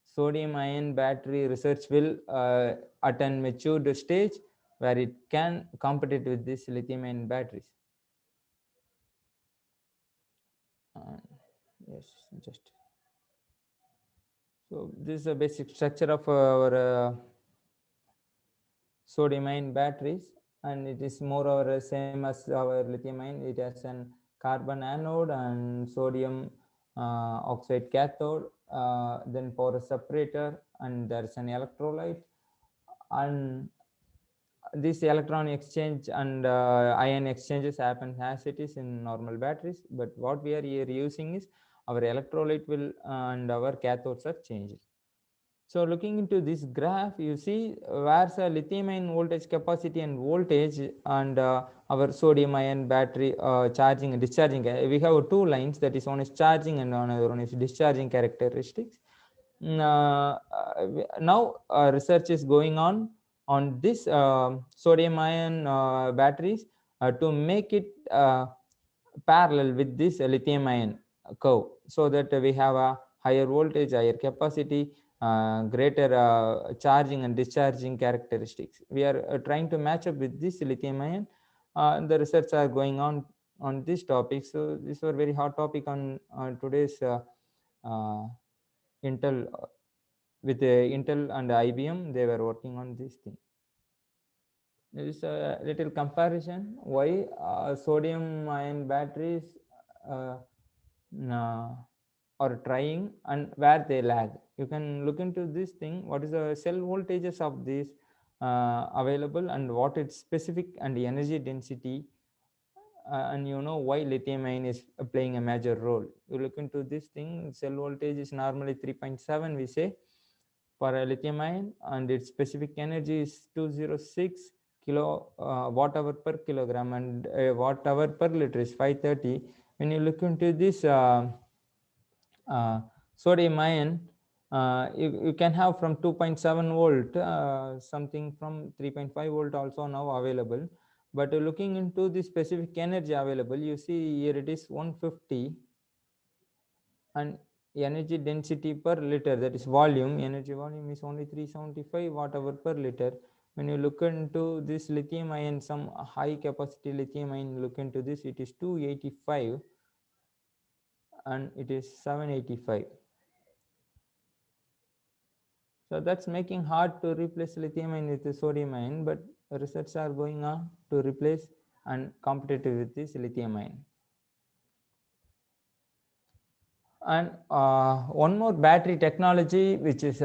sodium ion battery research will attain matured stage, where it can compete with this lithium ion batteries. Yes, just so this is a basic structure of our sodium ion batteries, and it is more or less same as our lithium ion. It has an carbon anode and sodium oxide cathode, then porous separator, and there's an electrolyte. And this electron exchange and ion exchanges happen as it is in normal batteries, but what we are here using is our electrolyte will and our cathodes are changed. So looking into this graph, you see where's a lithium ion voltage capacity and voltage, and our sodium ion battery charging and discharging. We have two lines, that is, one is charging and another one is discharging characteristics. Now research is going on this sodium ion batteries to make it parallel with this lithium ion curve, so that we have a higher voltage, higher capacity, greater charging and discharging characteristics. We are trying to match up with this lithium ion. The research are going on this topic. So this was very hot topic on today's Intel, with Intel and IBM. They were working on this thing. There is a little comparison why sodium ion batteries uh, are trying and where they lag. You can look into this thing. What is the cell voltages of this available, and what its specific and energy density, and you know why lithium ion is playing a major role. You look into this thing. Cell voltage is normally 3.7, we say, for a lithium ion, and its specific energy is 206 kilo watt hour per kilogram, and watt hour per liter is 530. when you look into this sodium ion, you can have from 2.7 volt, something from 3.5 volt also now available. But looking into the specific energy available, you see here it is 150, and energy density per liter, that is volume, energy volume is only 375 watt hour per liter. When you look into this lithium ion, some high capacity lithium ion, look into this, it is 285 and it is 785. So that's making hard to replace lithium ion with the sodium ion, but research are going on to replace and competitive with this lithium ion. And one more battery technology which is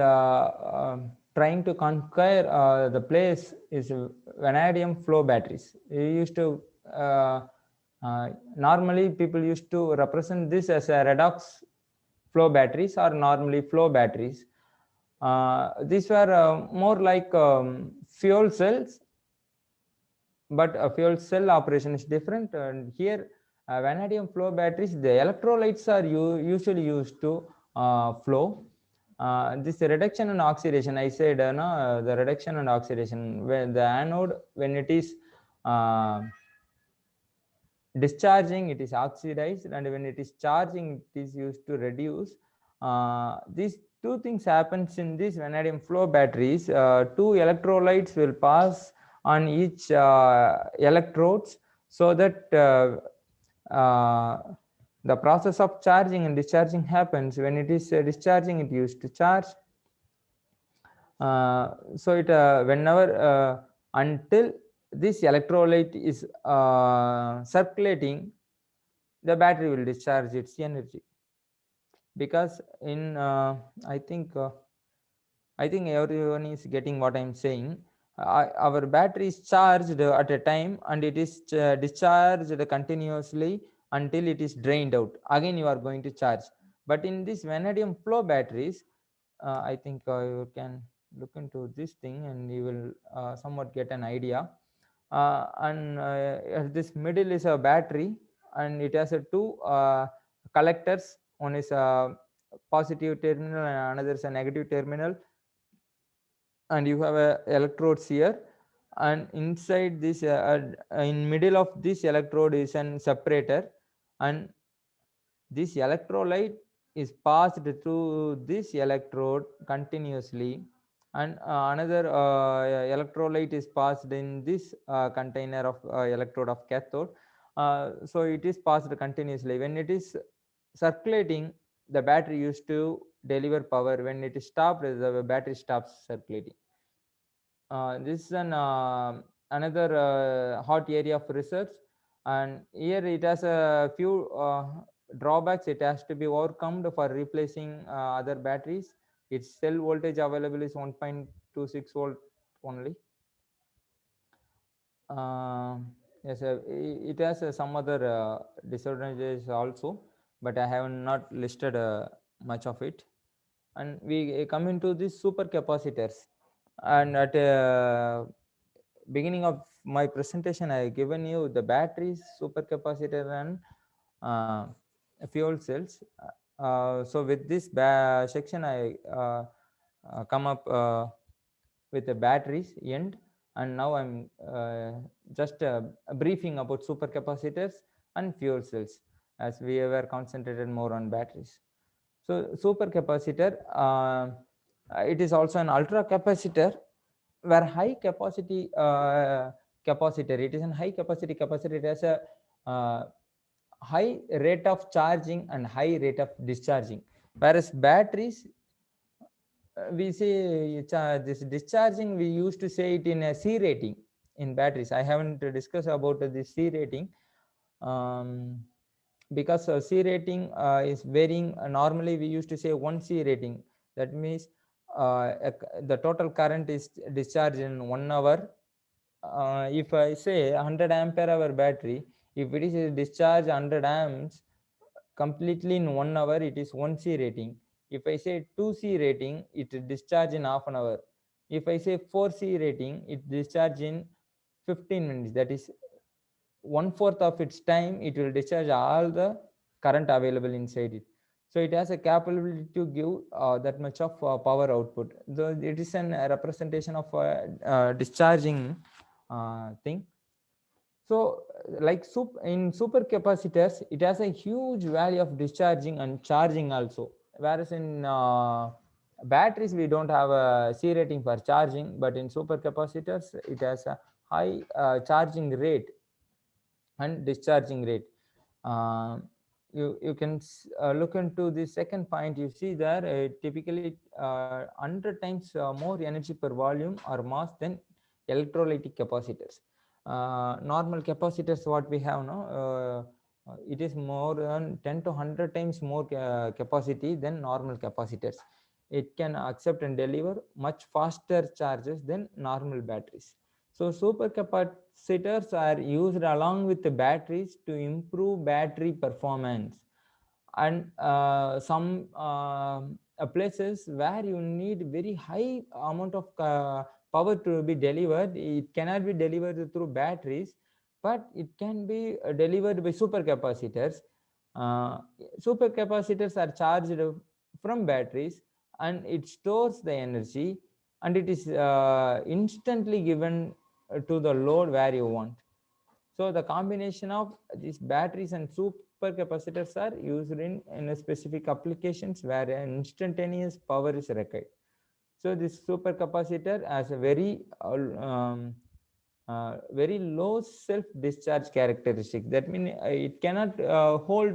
trying to conquer the place is vanadium flow batteries. You used to normally people used to represent this as a redox flow batteries or normally flow batteries. These were more like fuel cells, but a fuel cell operation is different. And here vanadium flow batteries, the electrolytes are usually used to flow. This reduction and oxidation, I said no, the reduction and oxidation, when the anode, when it is discharging, it is oxidized, and when it is charging, it is used to reduce. These two things happens in these vanadium flow batteries. Two electrolytes will pass on each electrodes, so that the process of charging and discharging happens. When it is discharging, it used to charge. So it whenever until this electrolyte is circulating, the battery will discharge its energy. Because in I think everyone is getting what I'm saying. Our battery is charged at a time, and it is discharged continuously until it is drained out. Again you are going to charge. But in this vanadium flow batteries, I think you can look into this thing and you will somewhat get an idea. And this middle is a battery, and it has two collectors. One is a positive terminal and another is a negative terminal, and you have electrodes here, and inside this in middle of this electrode is an separator, and this electrolyte is passed through this electrode continuously, and another electrolyte is passed in this container of electrode of cathode. So it is passed continuously. When it is circulating, the battery used to deliver power. When it is stopped, the battery stops circulating. This is an another hot area of research, and here it has a few drawbacks. It has to be overcome for replacing other batteries. Its cell voltage available is 1.26 volt only. Yes, it has some other disadvantages also, but I have not listed much of it. And we come into these supercapacitors. And at beginning of my presentation, I have given you the batteries, supercapacitor, and fuel cells. So with this section, I come up with the batteries end, and now I'm just briefing about supercapacitors and fuel cells, as we were concentrated more on batteries. So supercapacitor, it is also an ultra capacitor, where high capacity capacitor, it is a high capacity capacitor. It has a high rate of charging and high rate of discharging, whereas batteries, we say this discharging, we used to say it in a C rating in batteries. I haven't discussed about the C rating, because C rating is varying. Normally we used to say 1 C rating. That means the total current is discharged in 1 hour. If I say 100 ampere hour battery, if it is discharged 100 amps completely in 1 hour, it is 1 C rating. If I say 2 C rating, it discharge in half an hour. If I say 4 C rating, it discharge in 15 minutes. That is 1/4 of its time it will discharge all the current available inside it. So it has a capability to give that much of power output. Though it is a representation of discharging thing. So like in supercapacitors, it has a huge value of discharging and charging also, whereas in batteries we don't have a C rating for charging, but in supercapacitors it has a high charging rate and discharging rate. You can look into the second point. You see there typically 100 times more energy per volume or mass than electrolytic capacitors. Normal capacitors what we have now, it is more than 10 to 100 times more capacity than normal capacitors. It can accept and deliver much faster charges than normal batteries. So supercapacitors are used along with the batteries to improve battery performance. And some places where you need very high amount of power to be delivered, it cannot be delivered through batteries, but it can be delivered by supercapacitors. Uh, Supercapacitors are charged from batteries, and it stores the energy, and it is instantly given to the load where you want. So the combination of these batteries and supercapacitors are used in a specific applications where an instantaneous power is required. So this supercapacitor has a very low self-discharge characteristic. That means it cannot hold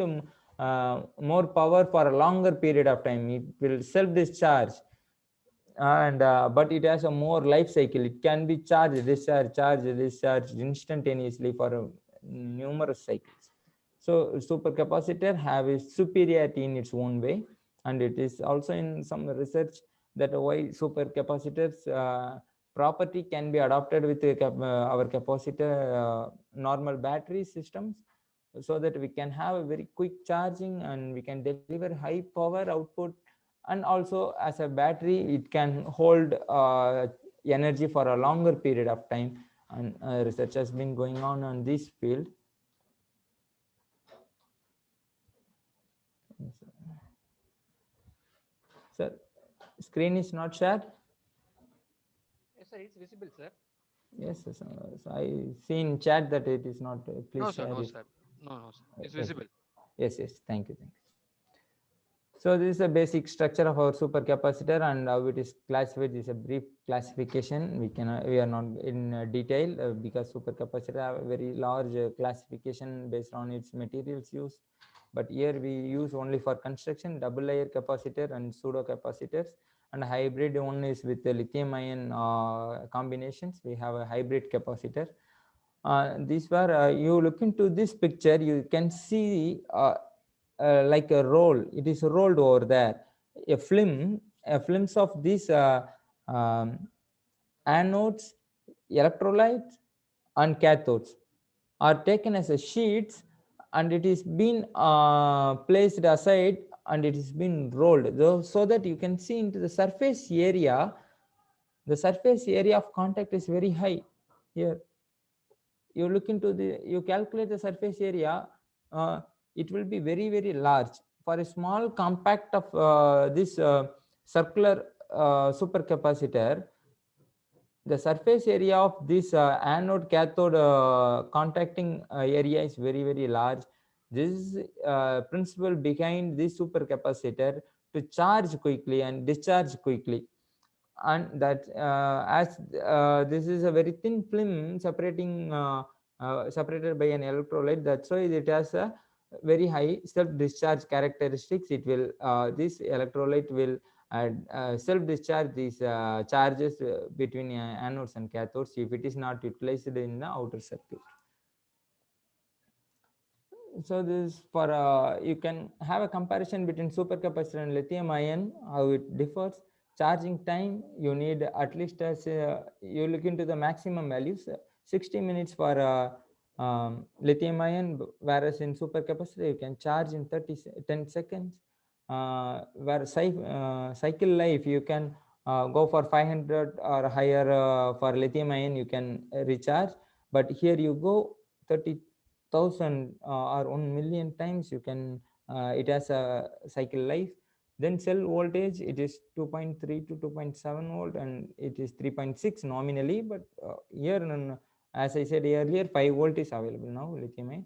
more power for a longer period of time. It will self-discharge, and but it has a more life cycle. It can be charged, discharged instantaneously for numerous cycles. So supercapacitor have a superiority in its own way, and it is also in some research that why supercapacitors property can be adopted with our capacitor normal battery systems, so that we can have a very quick charging and we can deliver high power output. And also as a battery, it can hold energy for a longer period of time, and research has been going on this field. Sir, screen is not shared. Yes, sir, it's visible, sir. Yes, yes, so I see in chat that it is not. Please No, sir, share no, it. sir. No, sir. It's Yes. visible. Yes, yes, thank you. So this is a basic structure of our supercapacitor and how it is classified. This is a brief classification. We are not in detail because supercapacitor have a very large classification based on its materials used. But here we use only for construction double layer capacitor and pseudo capacitors, and hybrid one is with the lithium ion combinations. We have a hybrid capacitor. These were you look into this picture, you can see like a roll. It is rolled over there. Films of these anodes, electrolytes, and cathodes are taken as a sheets, and it is been placed aside, and it is been rolled so that you can see into the surface area. The surface area of contact is very high. Here you look into you calculate the surface area, it will be very large. For a small compact of this circular supercapacitor, the surface area of this anode cathode contacting area is very large. This is principle behind this supercapacitor, to charge quickly and discharge quickly. And that as this is a very thin film separated by an electrolyte, that's why it has a very high self discharge characteristics. It will this electrolyte will self discharge these charges between anodes and cathodes if it is not utilized in the outer circuit. So this for you can have a comparison between supercapacitor and lithium ion, how it differs. Charging time, you need at least as you look into the maximum values, 60 minutes for lithium ion, whereas in supercapacitor you can charge in 10 seconds. Where cycle life, you can go for 500 or higher for lithium ion, you can recharge, but here you go 30 1000 or 1 million times you can it has a cycle life. Then cell voltage, it is 2.3 to 2.7 volt, and it is 3.6 nominally, but here as I said earlier, 5 volt is available now, lithium ion.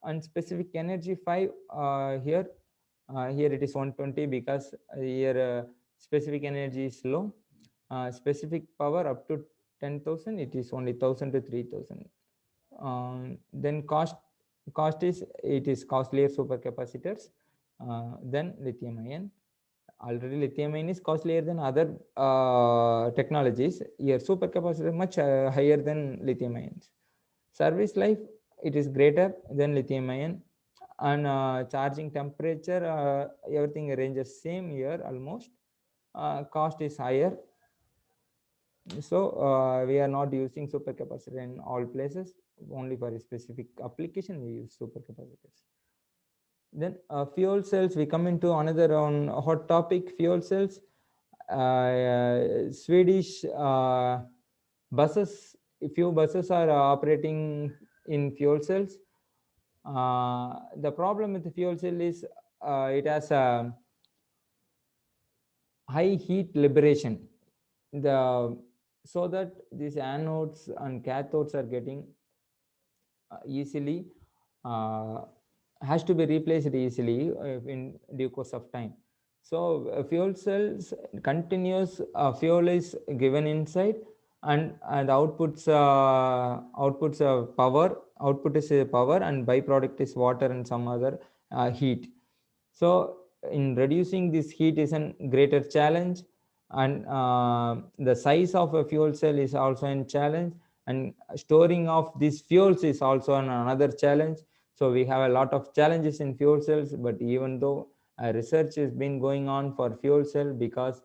And specific energy 5, here it is 120 because here specific energy is low. Specific power up to 10,000, it is only 1,000 to 3,000. Then cost is, it is costlier supercapacitors than lithium ion. Already lithium ion is costlier than other technologies. Here supercapacitor much higher than lithium ions. Service life, it is greater than lithium ion. And charging temperature, everything ranges same here almost. Cost is higher. So we are not using supercapacitor in all places. Only for a specific application we use supercapacitors. Then fuel cells, we come into another on hot topic, fuel cells. Swedish buses, few buses are operating in fuel cells. The problem with the fuel cell is it has a high heat liberation. So that these anodes and cathodes are getting easily has to be replaced easily in due course of time. So fuel cells, continuous fuel is given inside, and the outputs power. Output is power, and byproduct is water and some other heat. So in reducing this heat is a greater challenge, and the size of a fuel cell is also a challenge, and storing of these fuels is also another challenge. So we have a lot of challenges in fuel cells, but even though research has been going on for fuel cell, because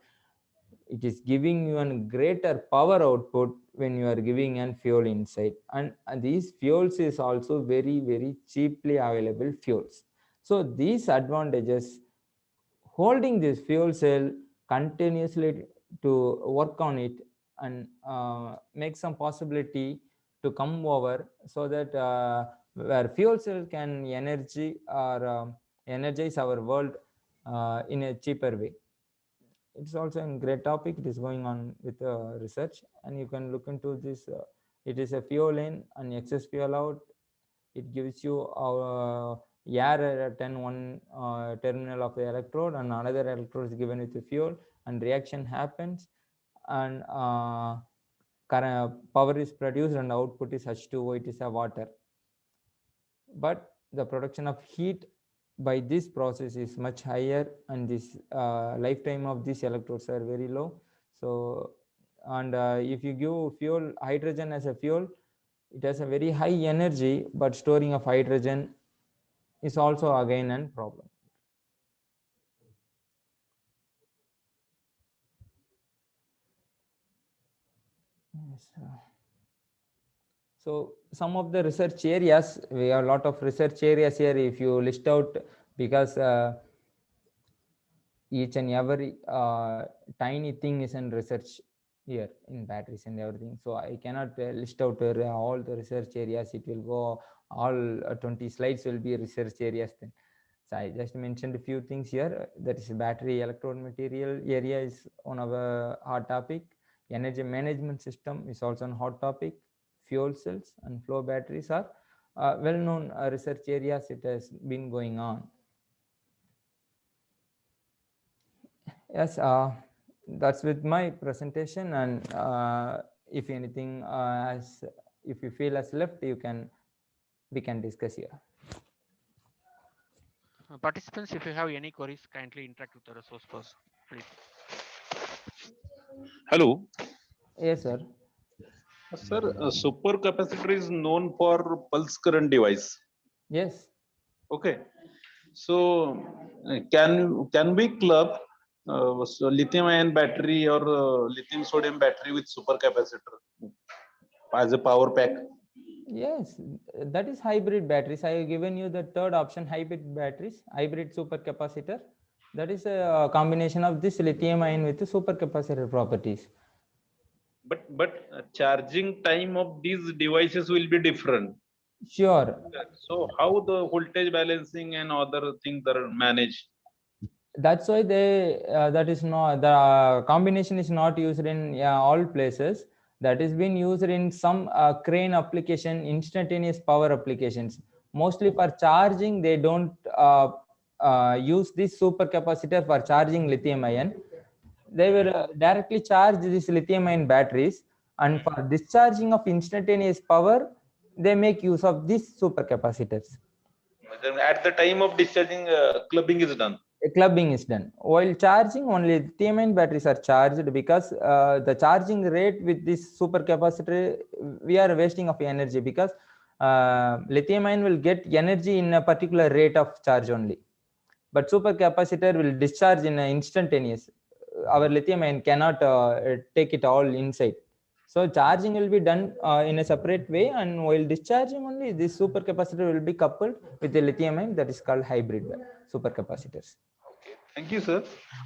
it is giving you a greater power output when you are giving an fuel inside, and these fuels is also very, very cheaply available fuels. So these advantages, holding this fuel cell continuously to work on it, and make some possibility to come over, so that where fuel cell can energy or energize our world in a cheaper way. It's also a great topic. It is going on with research, and you can look into this. It is a fuel in and excess fuel out. It gives you air at one terminal of the electrode, and another electrode is given with the fuel, and reaction happens, and power is produced, and output is H2O, it is a water. But the production of heat by this process is much higher, and this lifetime of these electrodes are very low. So, and if you give fuel, hydrogen as a fuel, it has a very high energy, but storing of hydrogen is also again a problem. Yes. So some of the research areas, we have a lot of research areas here. If you list out, because each and every tiny thing is in research here in batteries and everything. So I cannot list out all the research areas. It will go all 20 slides will be research areas then. So I just mentioned a few things here. That is battery electrode material area is one of a hot topic. Energy management system is also a hot topic. Fuel cells and flow batteries are well-known research areas. It has been going on. Yes, that's with my presentation, and if anything, if you feel as left, we can discuss here. Participants, if you have any queries, kindly interact with the resource person, please. Hello. Yes, sir. Sir, a supercapacitor is known for pulse current device. Yes. Okay. So can we club so lithium ion battery or lithium sodium battery with supercapacitor as a power pack? Yes, that is hybrid batteries. I have given you the third option, hybrid batteries, hybrid supercapacitor. That is a combination of this lithium ion with the supercapacitor properties. But charging time of these devices will be different. Sure. So how the voltage balancing and other things are managed? That's why they that is not the combination is not used in all places. That is being used in some crane application, instantaneous power applications. Mostly for charging, they don't use this supercapacitor for charging lithium ion. They will directly charge these lithium ion batteries, and for discharging of instantaneous power, they make use of these supercapacitors. Then at the time of discharging, clubbing is done. Clubbing is done. While charging, only lithium-ion batteries are charged, because the charging rate with this supercapacitor, we are wasting of energy, because lithium-ion will get energy in a particular rate of charge only, but supercapacitor will discharge in an instantaneous. Our lithium-ion cannot take it all inside. So charging will be done in a separate way, and while discharging only, this supercapacitor will be coupled with the lithium-ion, that is called hybrid supercapacitors. Okay, thank you, sir.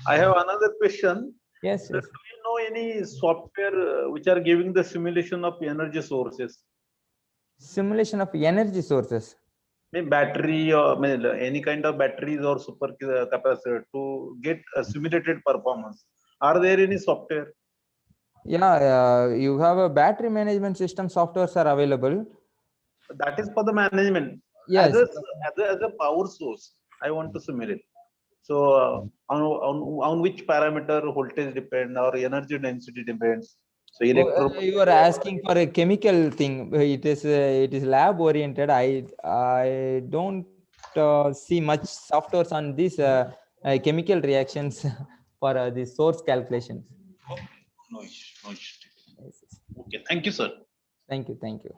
I have another question. Yes, Sir, yes. do you know any software which are giving the simulation of energy sources? Simulation of energy sources. Maybe battery or any kind of batteries or super capacitor to get a simulated performance. Are there any software? Yeah, you have a battery management system softwares are available. That is for the management. Yes. As a power source, I want to simulate. So on which parameter voltage depend or energy density depends. So You are asking for a chemical thing. It is lab oriented. I don't see much softwares on these chemical reactions for the source calculations. Okay, no issue, no issue. Yes, yes. Okay, thank you, sir. Thank you, thank you.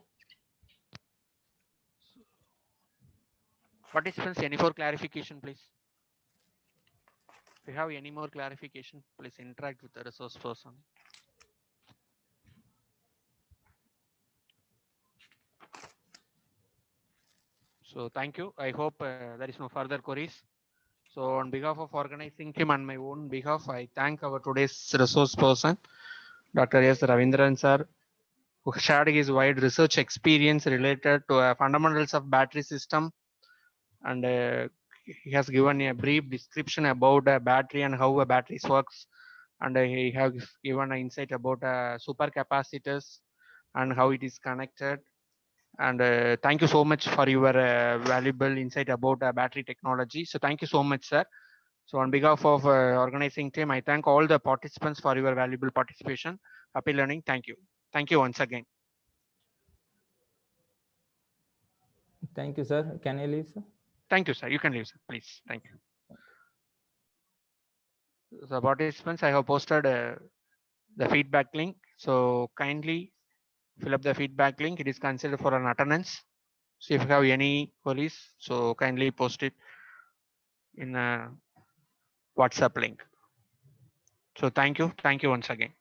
Participants, any more clarification, please? If you have any more clarification, please interact with the resource person. So thank you. I hope there is no further queries. So on behalf of organizing team and my own behalf, I thank our today's resource person, Dr. S. Ravindran sir, who shared his wide research experience related to fundamentals of battery system, and he has given a brief description about a battery and how a battery works, and he has given an insight about supercapacitors and how it is connected. And thank you so much for your valuable insight about battery technology. So thank you so much, sir. So on behalf of organizing team, I thank all the participants for your valuable participation. Happy learning. Thank you. Thank you once again. Thank you, sir. Can I leave, sir? Thank you, sir. You can leave, sir, please. Thank you. The participants, I have posted the feedback link. So kindly fill up the feedback link. It is considered for an attendance. So if you have any queries, so kindly post it in a WhatsApp link. So thank you. Thank you once again.